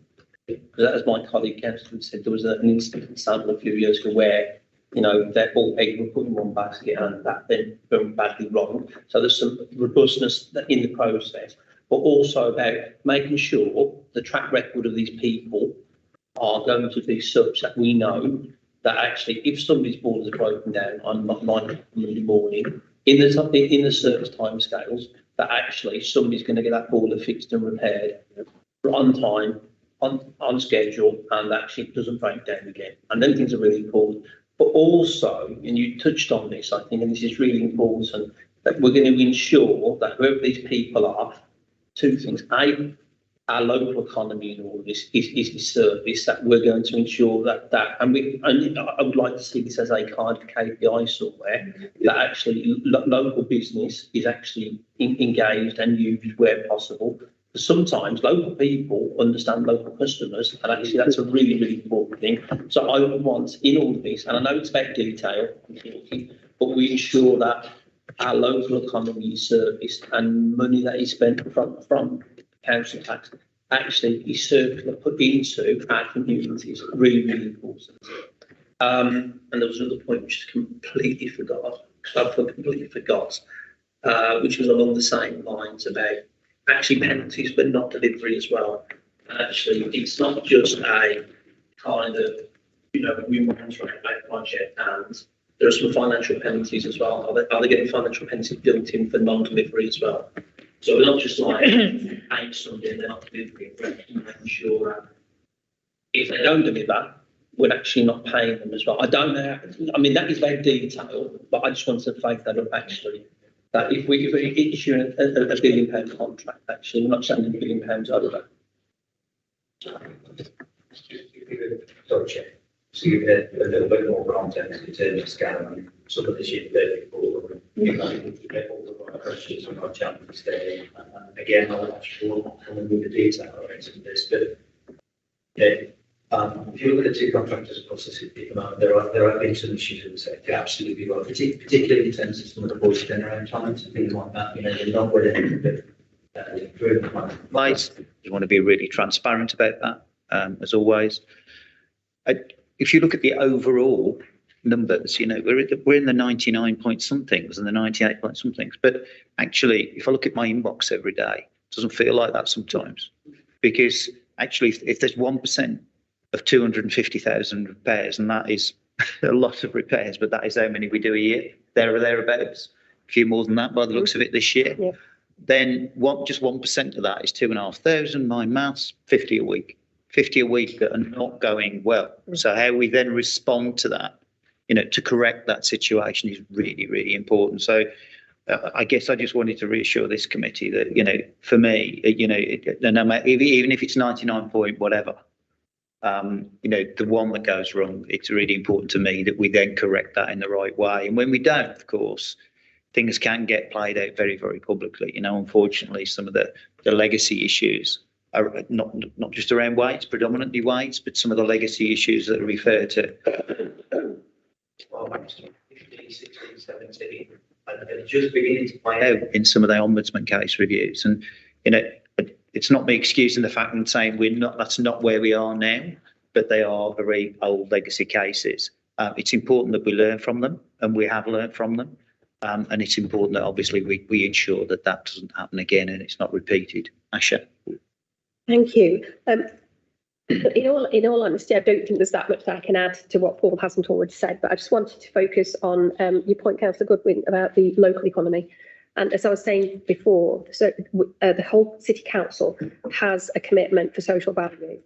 As my colleague Councillor said, there was an instance example a few years ago where, you know, they're all eggs were put in one basket and that then went badly wrong. So there's some robustness in the process, but also about making sure the track record of these people are going to be such that we know that actually if somebody's board is broken down on Monday morning, in the service timescales, that actually somebody's going to get that boiler fixed and repaired on time, on schedule, and actually it doesn't break down again. And them things are really important. But also, and you touched on this, I think, and this is really important, that we're going to ensure that whoever these people are, two things. A, our local economy and all of this is service, that we're going to ensure that and I would like to see this as a kind of KPI somewhere, that actually local business is actually engaged and used where possible. Sometimes local people understand local customers, and actually that's a really, really important thing. So I would want in all of this, and I know it's about detail, but we ensure that our local economy is serviced and money that is spent from council tax actually is put into our communities. Really, really important. And there was another point which I completely forgot, which was along the same lines about actually penalties but not delivery as well. And actually it's not just a kind of, you know, we want to make a project and there are some financial penalties as well. Are they getting financial penalties built in for non-delivery as well? So we're not just like paying somebody and they're not delivering, we're actually making sure that if they don't deliver, we're actually not paying them as well. I don't know. I mean, that is very detailed, but I just wanted to flag that up actually. That if we issue a £1 billion contract, actually, we're not sending £1 billion over. Sorry, Chair. So give it a little bit more context in terms of scale and some of the shit that before. You know, you get all the right questions on our challenge today. Again, I'm not sure with the detail of this, but yeah, if you look at the two contractors across the city, there have been some issues in the sector, absolutely right, particularly in terms of some of the voice turnaround times and things like that. You know, they're not with it, but improvement. Right. You want to be really transparent about that, as always. If you look at the overall numbers, you know, we're in the 99 point somethings and the 98 point somethings. But actually, if I look at my inbox every day, it doesn't feel like that sometimes. Because actually, if there's 1% of 250,000 repairs, and that is a lot of repairs, but that is how many we do a year, there or thereabouts, a few more than that by the looks of it this year, Yeah. Then just 1% of that is 2,500, my maths, 50 a week. 50 a week that are not going well. So how we then respond to that, you know, to correct that situation is really, really important. So I guess I just wanted to reassure this committee that, you know, for me, you know, no matter, even if it's 99 point whatever, you know, the one that goes wrong, it's really important to me that we then correct that in the right way. And when we don't, of course, things can get played out very, very publicly. You know, unfortunately, some of the legacy issues are not just around weights, predominantly weights, but some of the legacy issues that are referred to. Well, 15, 16, 17, and they're just beginning to play out In some of the ombudsman case reviews, and you know, it's not me excusing the fact and saying that's not where we are now, but they are very old legacy cases. It's important that we learn from them, and we have learned from them, and it's important that obviously we ensure that doesn't happen again and it's not repeated. Asha. Thank you. In all honesty, I don't think there's that much that I can add to what Paul hasn't already said, but I just wanted to focus on your point, Councillor Goodwin, about the local economy. And as I was saying before, so the whole City Council has a commitment for social value,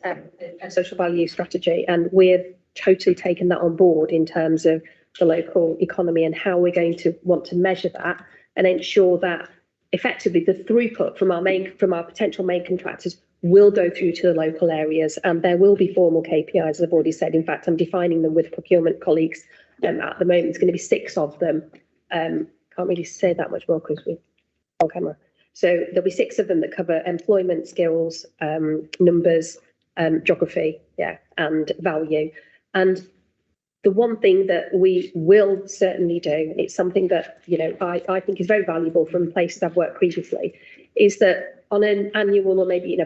a social value strategy, and we've totally taken that on board in terms of the local economy and how we're going to want to measure that and ensure that effectively the throughput from our potential main contractors will go through to the local areas, and there will be formal KPIs, as I've already said. In fact, I'm defining them with procurement colleagues at the moment. It's going to be 6 of them. Can't really say that much more because we're on camera. So there'll be 6 of them that cover employment, skills, numbers, geography, and value. And the one thing that we will certainly do, it's something that, you know, I think is very valuable from places I've worked previously, is that on an annual or maybe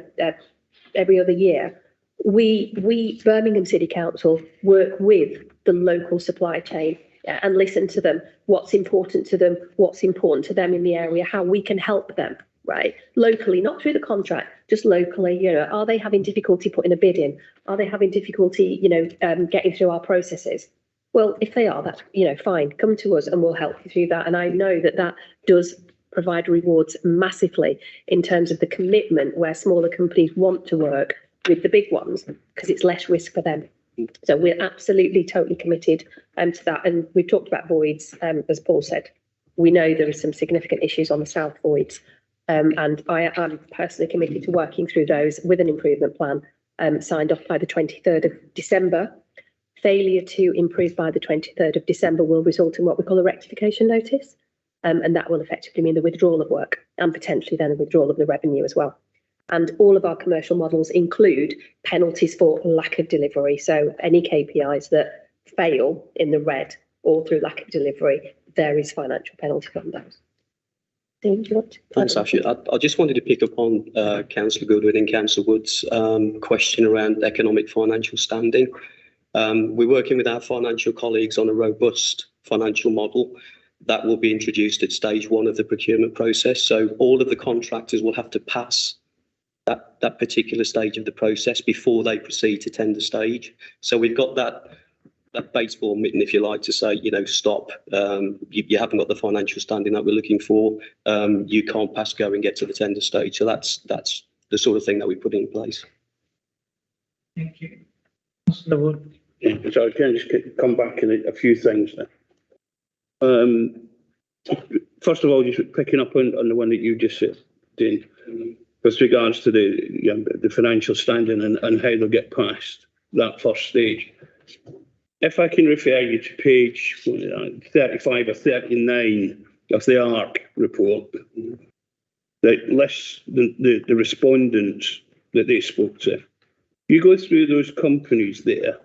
every other year, we Birmingham City Council work with the local supply chain and listen to them, what's important to them, what's important to them in the area, how we can help them, right? Locally, not through the contract, just locally, you know, are they having difficulty putting a bid in? Are they having difficulty, you know, getting through our processes? Well, if they are, that's, you know, fine, come to us and we'll help you through that. And I know that does provide rewards massively in terms of the commitment where smaller companies want to work with the big ones because it's less risk for them. So we're absolutely totally committed to that. And we've talked about voids, as Paul said. We know there are some significant issues on the south voids. And I am personally committed to working through those with an improvement plan signed off by the 23rd of December. Failure to improve by the 23rd of December will result in what we call a rectification notice. And that will effectively mean the withdrawal of work and potentially then a withdrawal of the revenue as well. And all of our commercial models include penalties for lack of delivery. So any KPIs that fail in the red or through lack of delivery, there is financial penalty on those. Thanks, Asha. I just wanted to pick up on Councillor Goodwin and Councillor Wood's question around economic financial standing. We're working with our financial colleagues on a robust financial model that will be introduced at stage 1 of the procurement process. So all of the contractors will have to pass that particular stage of the process before they proceed to tender stage. So we've got that baseball mitten, if you like, to say, stop. You haven't got the financial standing that we're looking for. You can't pass go and get to the tender stage. So that's the sort of thing that we put in place. Thank you. Councillor Wood. Yeah, so I can just come back to a few things there. First of all, just picking up on the one that you just said, Dean, with regards to the financial standing and how they'll get past that first stage. If I can refer you to page 35 or 39 of the ARC report that lists the respondents that they spoke to. You go through those companies there.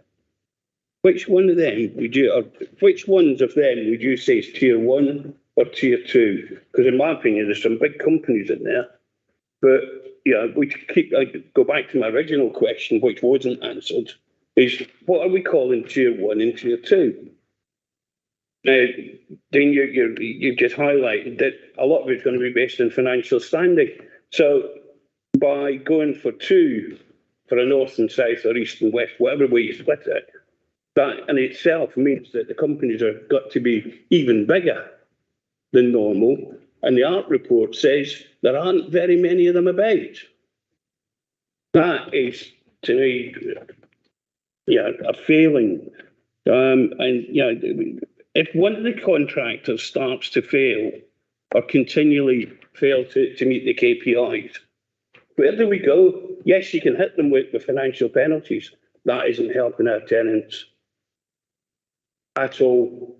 Which one of them would you, or which ones of them would you say is tier 1 or tier 2? Because in my opinion, there's some big companies in there. But I go back to my original question, which wasn't answered, is what are we calling tier 1 and tier 2? Now, Dean, you just highlighted that a lot of it's going to be based on financial standing. So by going for 2 for a north and south or east and west, whatever way you split it, that in itself means that the companies have got to be even bigger than normal. And the ARC report says there aren't very many of them about. That is, to me, a failing. If one of the contractors starts to fail or continually fail to meet the KPIs, where do we go? Yes, you can hit them with financial penalties. That isn't helping our tenants at all.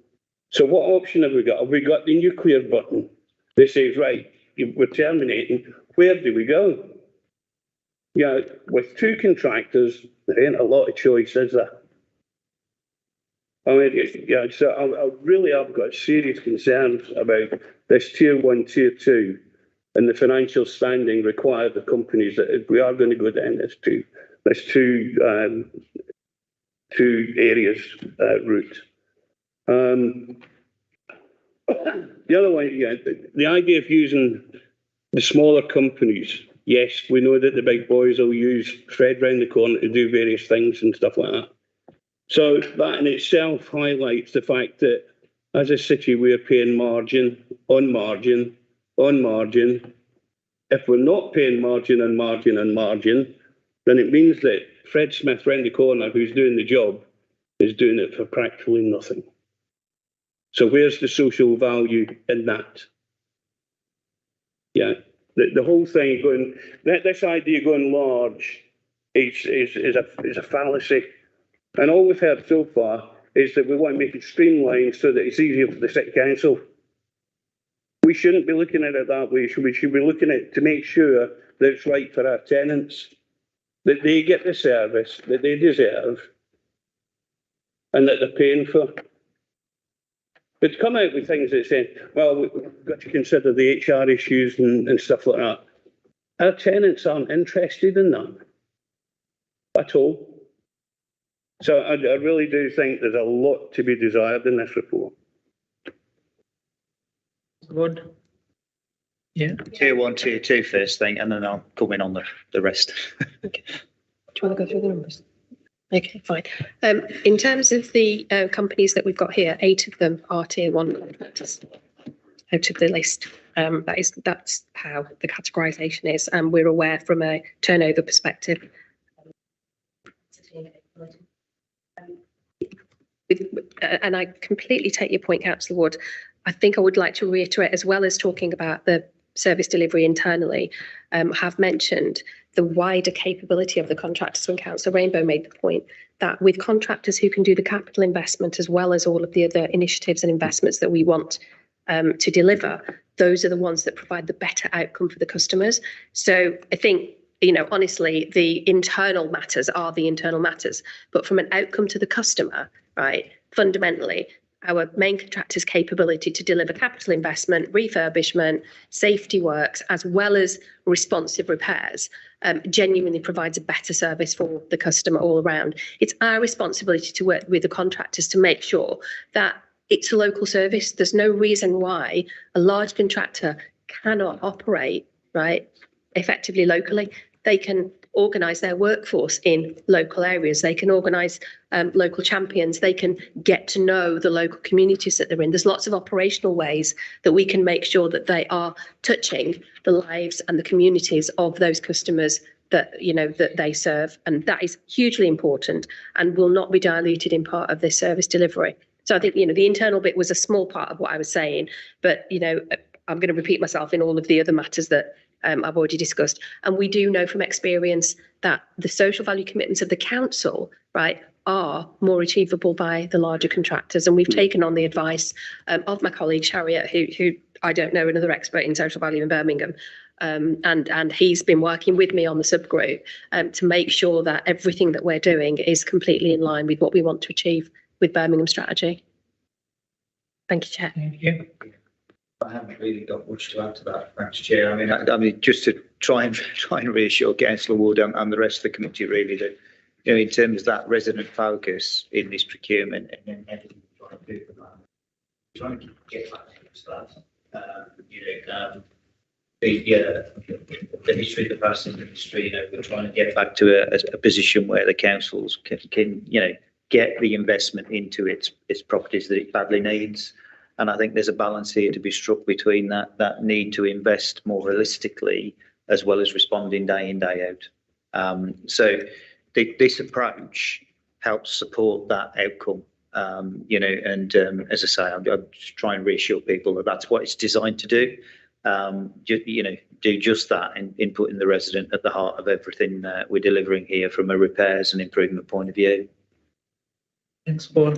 So what option have we got? Have we got the nuclear button? They say, right, we're terminating. Where do we go? With 2 contractors, there ain't a lot of choice, is there? I mean, so I really have got serious concerns about this tier 1, tier 2, and the financial standing required of companies that if we are going to go down this two areas route. The other one, the idea of using the smaller companies. Yes, we know that the big boys will use Fred round the corner to do various things and stuff like that. So that in itself highlights the fact that as a city, we're paying margin on margin on margin. If we're not paying margin on margin on margin, then it means that Fred Smith round the corner, who's doing the job, is doing it for practically nothing. So where's the social value in that? The whole thing going, this idea going large is a fallacy. And all we've heard so far is that we want to make it streamlined so that it's easier for the City Council. We shouldn't be looking at it that way. We should be looking at it to make sure that it's right for our tenants, that they get the service that they deserve and that they're paying for. But to come out with things that say, well, we've got to consider the HR issues and stuff like that. Our tenants aren't interested in that at all. So I really do think there's a lot to be desired in this report. Good. Yeah. Tier 1, tier 2 first thing, and then I'll come in on the rest. Okay. Do you want to go through the numbers? Okay, fine. In terms of the companies that we've got here, 8 of them are tier 1 contractors out of the list. That's how the categorisation is, and we're aware from a turnover perspective. And I completely take your point, Councillor Wood. I think I would like to reiterate, as well as talking about the service delivery internally, have mentioned the wider capability of the contractors. When Councillor Rainbow made the point that with contractors who can do the capital investment as well as all of the other initiatives and investments that we want to deliver, those are the ones that provide the better outcome for the customers. So I think, honestly, the internal matters are the internal matters, but from an outcome to the customer, right, fundamentally, our main contractor's capability to deliver capital investment, refurbishment, safety works, as well as responsive repairs, genuinely provides a better service for the customer all around. It's our responsibility to work with the contractors to make sure that it's a local service. There's no reason why a large contractor cannot operate, right, effectively locally. They can organise their workforce in local areas. They can organise local champions. They can get to know the local communities that they're in. There's lots of operational ways that we can make sure that they are touching the lives and the communities of those customers that, you know, that they serve. And that is hugely important and will not be diluted in part of this service delivery. So I think, you know, the internal bit was a small part of what I was saying, but, you know, I'm going to repeat myself in all of the other matters that I've already discussed. And we do know from experience that the social value commitments of the council, right, are more achievable by the larger contractors. And we've taken on the advice of my colleague Harriet, who I don't know, another expert in social value in Birmingham. And he's been working with me on the subgroup to make sure that everything that we're doing is completely in line with what we want to achieve with Birmingham strategy. Thank you, Chair. Thank you. I haven't really got much to add to that, thanks, Chair. I mean, just to try and reassure Councillor Wood and the rest of the committee, really, that, you know, in terms of that resident focus in this procurement, And then everything we're trying to do for that, we're trying to get back to that. You know, the history of the past and the history, you know, we're trying to get back to a position where the councils can, you know, get the investment into its properties that it badly needs. And I think there's a balance here to be struck between that need to invest more realistically as well as responding day in, day out. So this approach helps support that outcome, you know, and as I say, I'm just trying to reassure people that that's what it's designed to do. You know, do just that in putting the resident at the heart of everything we're delivering here from a repairs and improvement point of view. Thanks, Paul.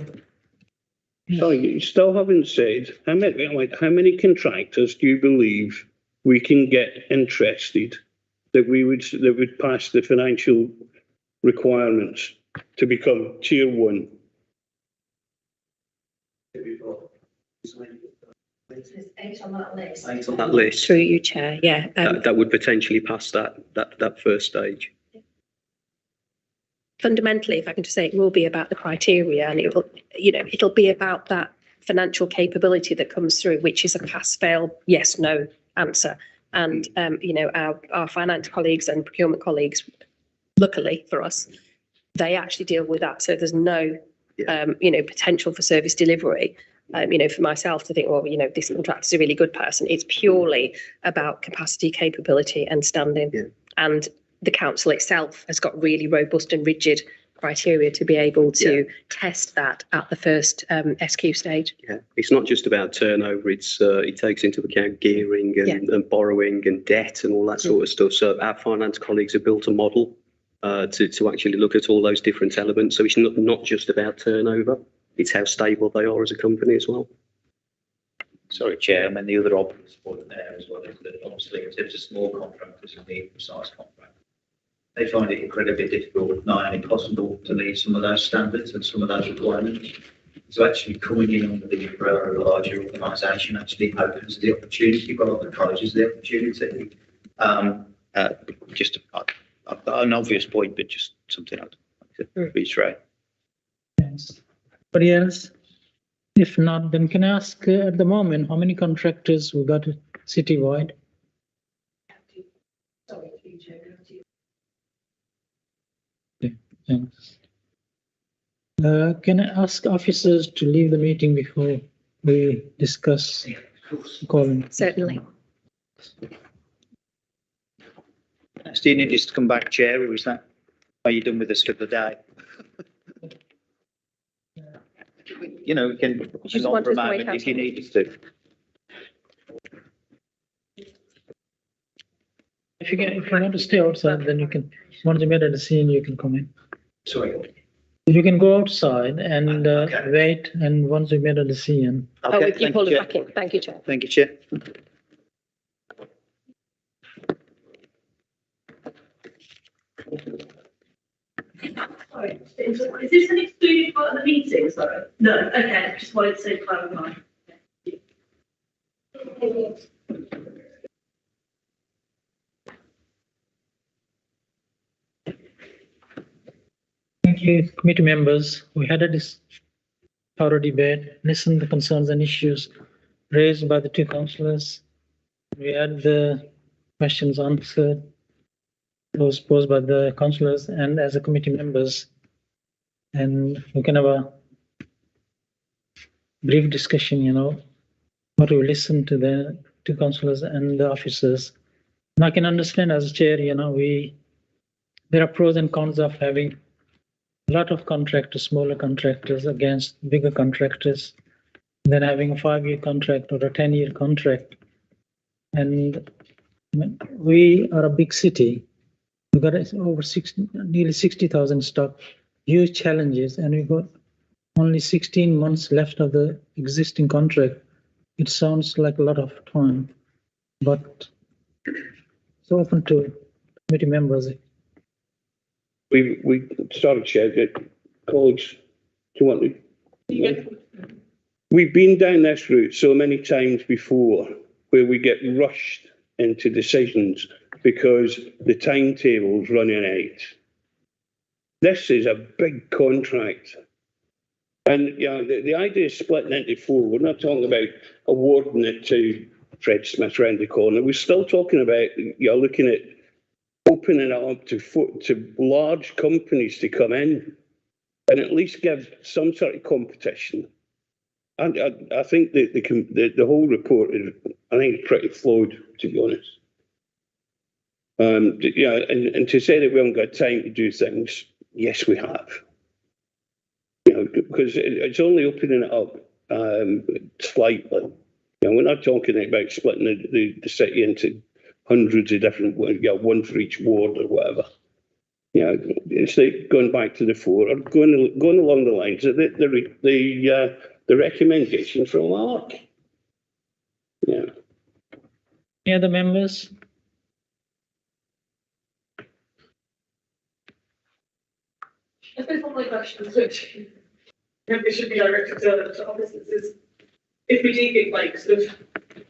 Sorry, you still haven't said how many contractors do you believe we can get interested that would pass the financial requirements to become tier 1? There's 8 on that list. 8 on that list. Through you, Chair. Yeah. That would potentially pass that first stage. Fundamentally, if I can just say, it will be about the criteria, and it will, you know, it'll be about that financial capability that comes through, which is a pass, fail, yes, no answer. And you know, our finance colleagues and procurement colleagues, luckily for us, they actually deal with that. So there's no, you know, potential for service delivery. You know, for myself to think, well, you know, this contractor is a really good person. It's purely about capacity, capability, and standing. Yeah. And the council itself has got really robust and rigid criteria to be able to test that at the first SQ stage. Yeah, it's not just about turnover. It takes into account gearing and borrowing and debt and all that sort of stuff. So our finance colleagues have built a model to actually look at all those different elements. So it's not just about turnover. It's how stable they are as a company as well. Sorry, Chair. I mean, the other obvious point there as well is that obviously in terms of small contractors and medium-sized contractors, they find it incredibly difficult, not only possible, to meet some of those standards and some of those requirements. So actually coming in under the umbrella of a larger organisation actually opens the opportunity rather than closes the opportunity. Just an obvious point, but just something I'd like to reiterate. Thanks. Anybody else? If not, then can I ask at the moment how many contractors we got citywide? Sorry, Thanks. Can I ask officers to leave the meeting before we discuss calling? Certainly. Do you need us to come back, Chair, or are you done with us for the day? You know, we can hang on for a moment if you need us to. If you want to stay outside, then you can. Once you made a decision, you can come in. Sorry. You can go outside and wait, and once you made a decision. Okay, you pull it back in. Thank you, Chair. Thank you, Chair. Sorry, is this an excluded part of the meeting? Sorry. No, okay, just wanted to clarify. Thank you, committee members. We had a thorough debate, listened to the concerns and issues raised by the two councillors. We had the questions answered. those posed by the councillors and as a committee members, and we can have a brief discussion, or to listen to the two councillors and the officers. And I can understand as a chair, there are pros and cons of having a lot of contractors, smaller contractors against bigger contractors, than having a 5-year contract or a 10-year contract. And we are a big city. We've got over nearly 60,000 staff, huge challenges, and we've got only 16 months left of the existing contract. It sounds like a lot of time, but it's open to committee members. Sorry, Chair, colleagues, do you want to? We've been down this route so many times before where we get rushed into decisions because the timetable's running out. This is a big contract. And the idea of splitting into 4, we're not talking about awarding it to Fred Smith round the corner. We're still talking about looking at opening it up to large companies to come in and at least give some sort of competition. And I think the whole report is, I think, it's pretty flawed, to be honest. And to say that we haven't got time to do things, yes, we have. Because it's only opening it up slightly. We're not talking about splitting the city into hundreds of different, one for each ward or whatever. It's like going back to the 4 or going along the lines of the recommendation from Mark. Yeah. Any other members? I suppose one of my questions, which maybe should be directed to officers, is if we do get sort of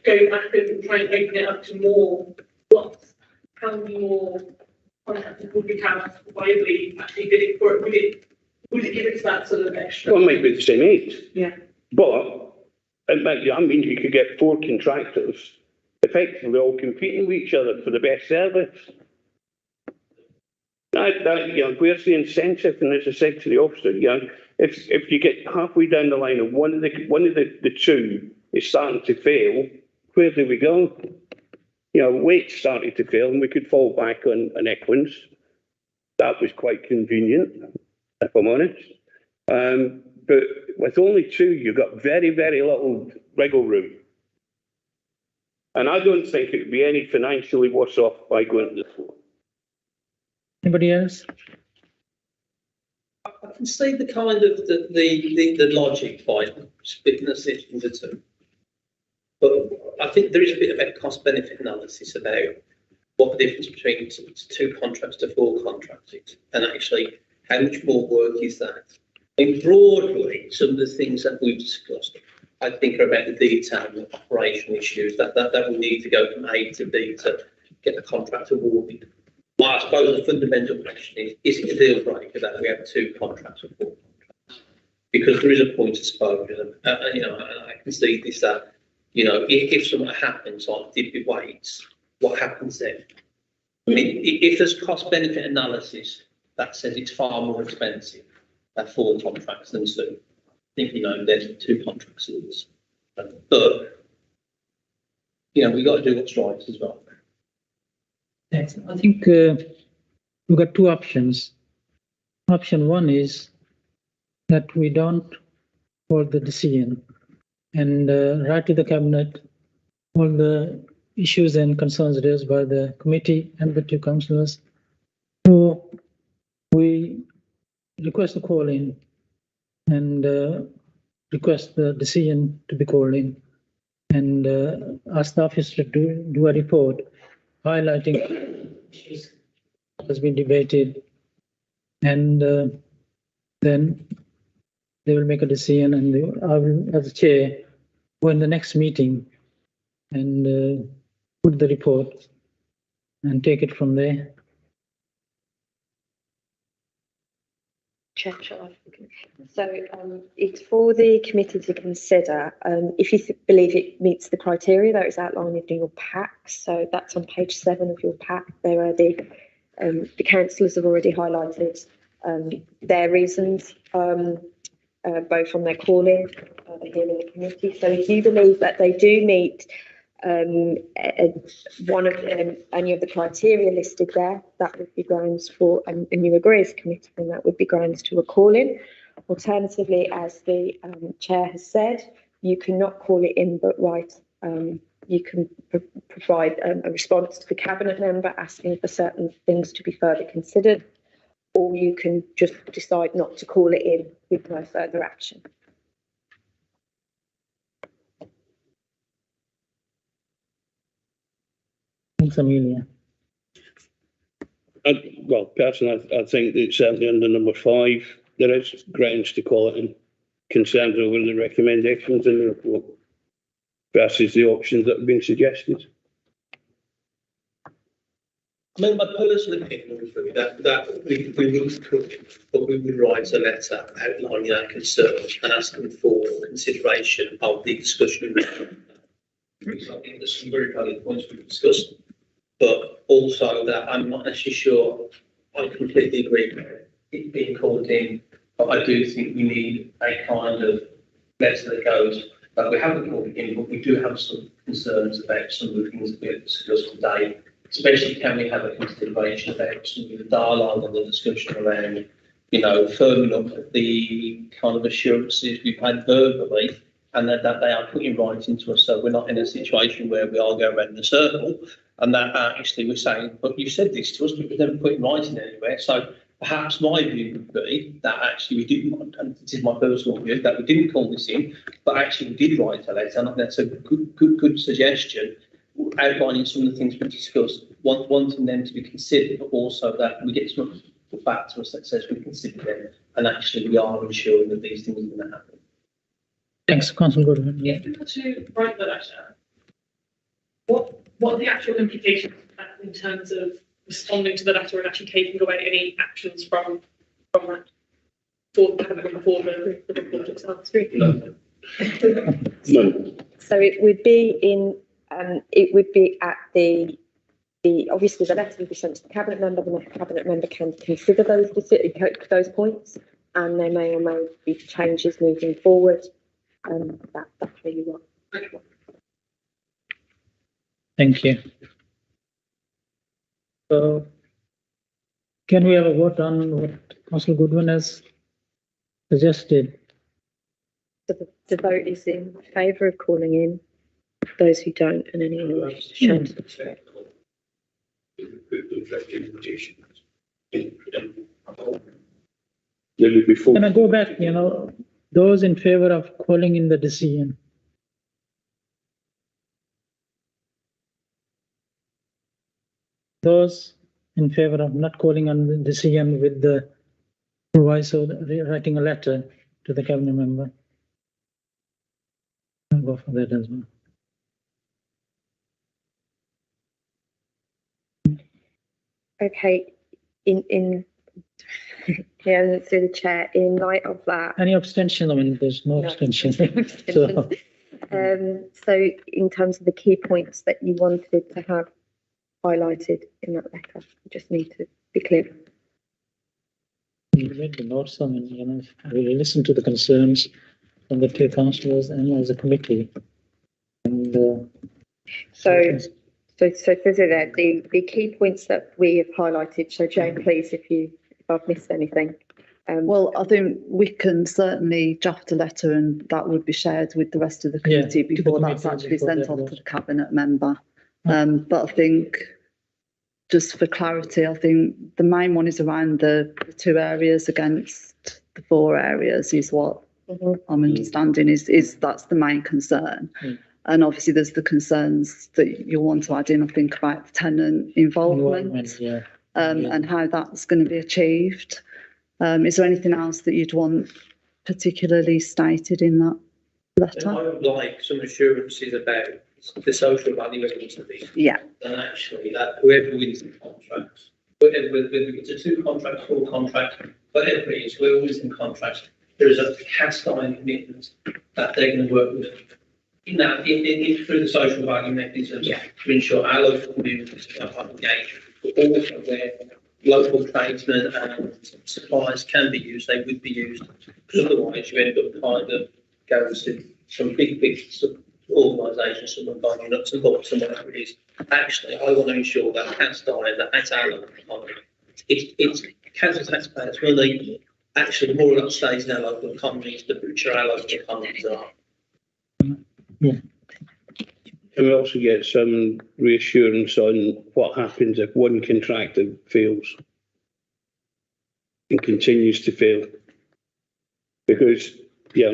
go back and try and open it up to more blocks, how many more contractors would we have widely actually bidding for it? Would it give us that sort of extra? Well, it might be the same age. Yeah. But it might, you could get 4 contractors effectively all competing with each other for the best service. Where's the incentive? And as I said to the officer, if you get halfway down the line and one of the 2 is starting to fail, where do we go? Waite started to fail, and we could fall back on Equins. That was quite convenient, if I'm honest. But with only 2, you've got very, very little wiggle room. And I don't think it would be any financially worse off by going to the 4. Anybody else? I can see the kind of the logic by splitting the city into 2. But I think there is a bit of a cost-benefit analysis about what the difference between 2 contracts to 4 contracts is, and actually how much more work is that. Broadly, some of the things that we've discussed, I think, are about the detail and the operational issues that will need to go from A to B to get the contract awarded. Well, I suppose the fundamental question is it a deal breaker that we have 2 contracts or 4 contracts? Because there is a point of exposure, I can see this that, if something happens like dip weights, what happens then? I mean, if there's cost-benefit analysis that says it's far more expensive at 4 contracts than 2, I think, there's 2 contracts in this. But, we've got to do what's right as well. Yes, I think we've got 2 options. Option 1 is that we don't hold the decision and write to the cabinet all the issues and concerns raised by the committee and the 2 councillors. So we request a call in and request the decision to be called in and ask the officer to do a report highlighting issues has been debated, and then they will make a decision, and I will, as a chair, go in the next meeting and put the report and take it from there. Chair, so it's for the committee to consider if you believe it meets the criteria that is outlined in your pack. So that's on page 7 of your pack. There are the The councillors have already highlighted their reasons, both on their calling here in the committee. So if you believe that they do meet one of any of the criteria listed there, that would be grounds for, and you agree as a committee, then that would be grounds to a call-in. Alternatively, as the chair has said, you cannot call it in but write. You can provide a response to the cabinet member asking for certain things to be further considered, or you can just decide not to call it in with no further action. Thanks, Amelia. Well, personally, I think that certainly under number 5, there is grounds to call it in, concerns over the recommendations in the report versus the options that have been suggested. I mean, my personal opinion would be that we would but we would write a letter outlining our concerns and asking for consideration of the discussion. Because I think there's some very valid points we've discussed, but also that I'm not actually sure I completely agree with it being called in, but I do think we need a kind of letter that goes that we haven't called it in, but we do have some concerns about some of the things that we've discussed today. Especially, can we have a consideration about some of the dialogue and the discussion around, you know, firming up the kind of assurances we've had verbally, and that they are put in writing to us, so we're not in a situation where we all go around in a circle, and that actually we're saying, but you said this to us, but we've never put in writing anywhere. So perhaps my view would be that actually we didn't, and this is my personal view, that we didn't call this in, but actually we did write a letter, and that's a good suggestion, outlining some of the things we discussed, wanting them to be considered, but also that we get something put back to us that says we consider them, and actually we are ensuring that these things are going to happen. Thanks, Councillor Goodwin. Yeah. If you were to write the letter, what are the actual implications of that in terms of responding to the letter and actually taking away any actions from that for the report itself? So it would be in. It would be at the obviously the letter would be sent to the cabinet member. The cabinet member can consider those points, and there may or may be changes moving forward. That's really what. Thank you. So, can we have a vote on what Councillor Goodwin has suggested? So the vote is in favour of calling in. Those who don't, and anyone who wishes to show to the chair. Can I go back, you know, those in favour of calling in the decision? Those in favour of not calling on the decision with the supervisor writing a letter to the cabinet member? I'll go for that as well. Okay, in yeah, through the chair, in light of that. Any abstention? I mean, there's no abstention. So in terms of the key points that you wanted to have highlighted in that letter, you just need to be clear. We made the notes. I mean, you know, we listened to the concerns from the two councillors and as a committee. And So there, the key points that we have highlighted. So Jane, please, if I've missed anything. Well, I think we can certainly draft a letter and that would be shared with the rest of the committee before that's actually sent off to the cabinet member. But I think, just for clarity, I think the main one is around the 2 areas against the 4 areas is what I'm understanding is that's the main concern. And obviously there's the concerns that you want to add in, I think, about tenant involvement and how that's going to be achieved. Is there anything else that you'd want particularly stated in that letter? I would like some assurances about the social value elements of these. Yeah. And actually that whoever wins the contracts, whether it's a 2 contract, 4 contract, whatever it is, whoever wins the contracts, there is a cast iron commitment that they're going to work with. You know, through the social value mechanisms to ensure our local communities are engaged, but also where local tradesmen and suppliers can be used, they would be used. Because otherwise you end up kind of going to some big organisations, someone buying your nuts and bolts and whatever it is. Actually, I want to ensure that cast iron, that that's our local economy. It's council taxpayers will need actually more of that stays in our local economies, the richer our local economies are. Yeah. Can we also get some reassurance on what happens if one contractor fails and continues to fail? Because, yeah,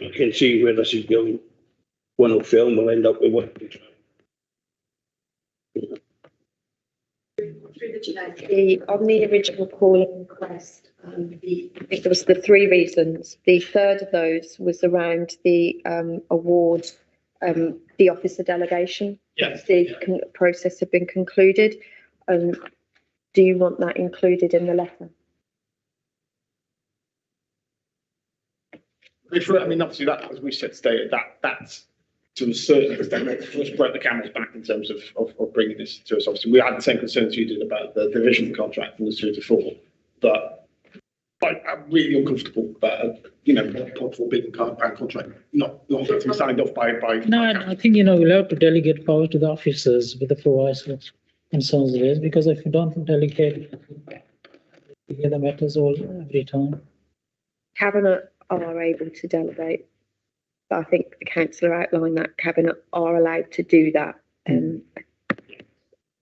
I can see where this is going. One will fail and we'll end up with one contractor. On the original call and request, I think there was the 3 reasons. The third of those was around the award, the officer delegation. Yes. The process had been concluded. Do you want that included in the letter? I mean, obviously, that, as we said, stated, that's to a certain extent, let's break the camel's back in terms of bringing this to us. Obviously, we had the same concerns you did about the division contract from the 2 to 4, but I'm really uncomfortable about, possible big contract not getting signed off by. No, I think, we'll have to delegate power to the officers with the provisos concerns raised, because if you don't delegate, you get the matters all every time. Cabinet are able to delegate. But I think the councillor outlined that Cabinet are allowed to do that.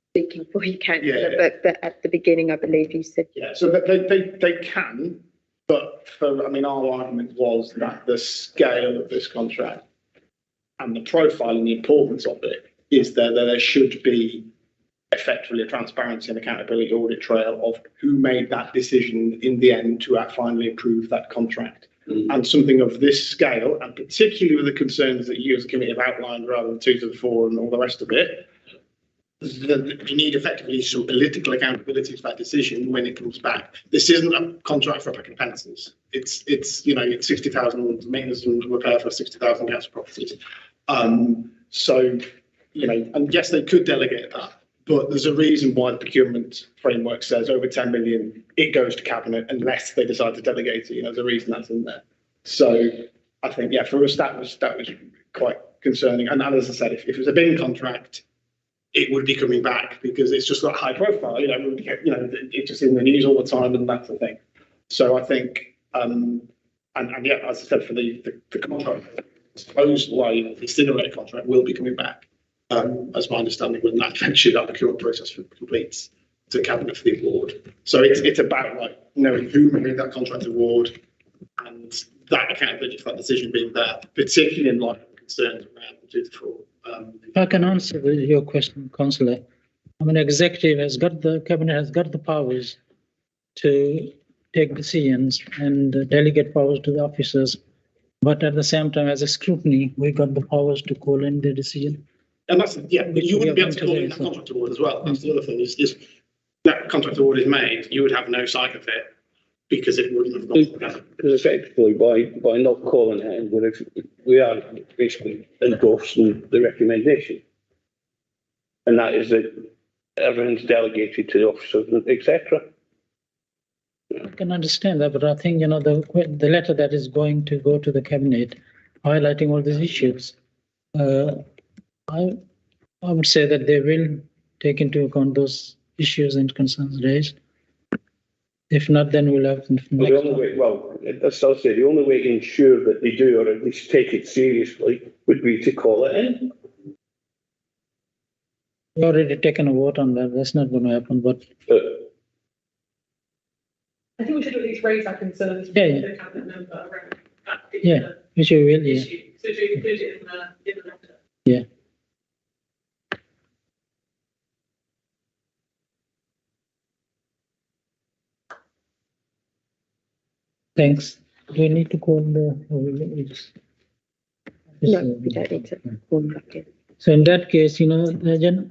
Speaking for you, councillor, but at the beginning, I believe you said. Yeah, so they can, but our argument was that the scale of this contract and the profile and the importance of it is that there should be effectively a transparency and accountability audit trail of who made that decision in the end to finally approve that contract. And something of this scale, and particularly with the concerns that you as a committee have outlined rather than 2 to the 4 and all the rest of it, you need effectively some political accountability for that decision when it comes back. This isn't a contract for a pack of pencils. It's 60,000 maintenance and repair for 60,000 council properties. So, and yes, they could delegate that, but there's a reason why the procurement framework says over 10 million, it goes to Cabinet unless they decide to delegate it. There's a reason that's in there. So I think, for us, that was quite concerning. And as I said, if it was a bin contract, it would be coming back because it's just got high profile. It's just in the news all the time, and that's the thing. So I think, as I said, for the contract, supposed the incinerator contract will be coming back. As my understanding, when that eventually that procurement process completes to Cabinet for the award. So it's about knowing who made that contract award and that accountability for that decision being there, particularly in light of concerns around the 2 to 4. If I can answer your question, Councillor. Cabinet has got the powers to take decisions and delegate powers to the officers, but at the same time, as a scrutiny, we got the powers to call in the decision. And that's, but you wouldn't be able to call in that contract award as well. That's the other thing, is that contract award is made, you would have no sight of it because it wouldn't have gone together. Because effectively, by not calling it in, we are basically endorsing the recommendation. And that is that everything's delegated to the officers, etc. I can understand that, but I think, the letter that is going to go to the Cabinet highlighting all these issues, I would say that they will take into account those issues and concerns raised. If not, then we'll have. The only way to ensure that they do, or at least take it seriously, would be to call it in. We've already taken a vote on that. That's not going to happen, but. I think we should at least raise our concerns with the Cabinet member around that which we will, issue. So to include it in the letter. Yeah. Thanks. Do we need to call the? No, we don't need to call them back in. So in that case, the agenda.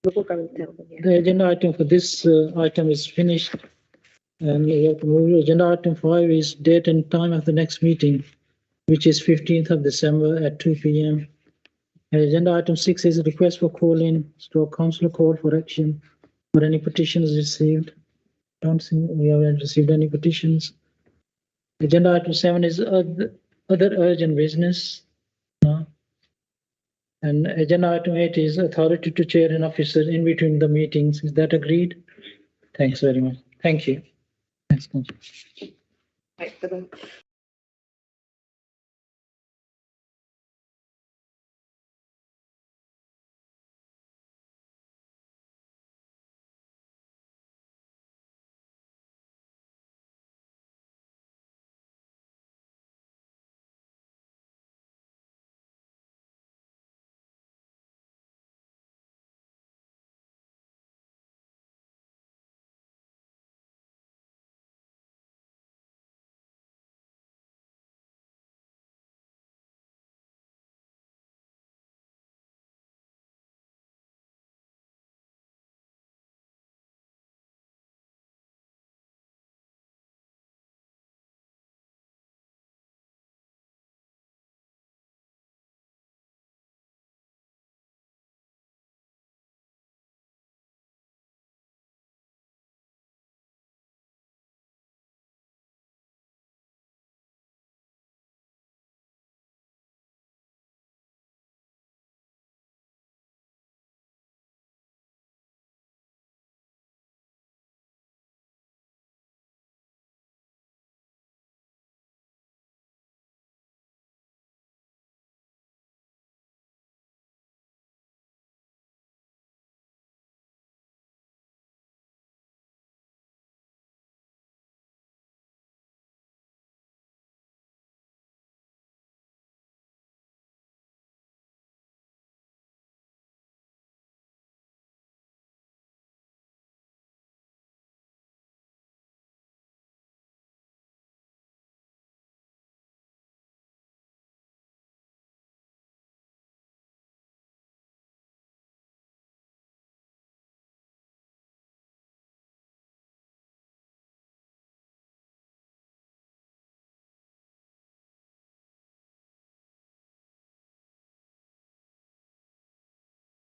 We'll go and tell them. The agenda item for this item is finished, and we have to move. Agenda item 5 is date and time of the next meeting, which is 15th of December at 2 p.m. And agenda item 6 is a request for call-in, councillor call for action Or any petitions received? Don't think we haven't received any petitions. Agenda item 7 is other urgent business. No. And agenda item 8 is authority to chair an officer in between the meetings. Is that agreed? Thanks very much. Thank you. Thanks. Right, for the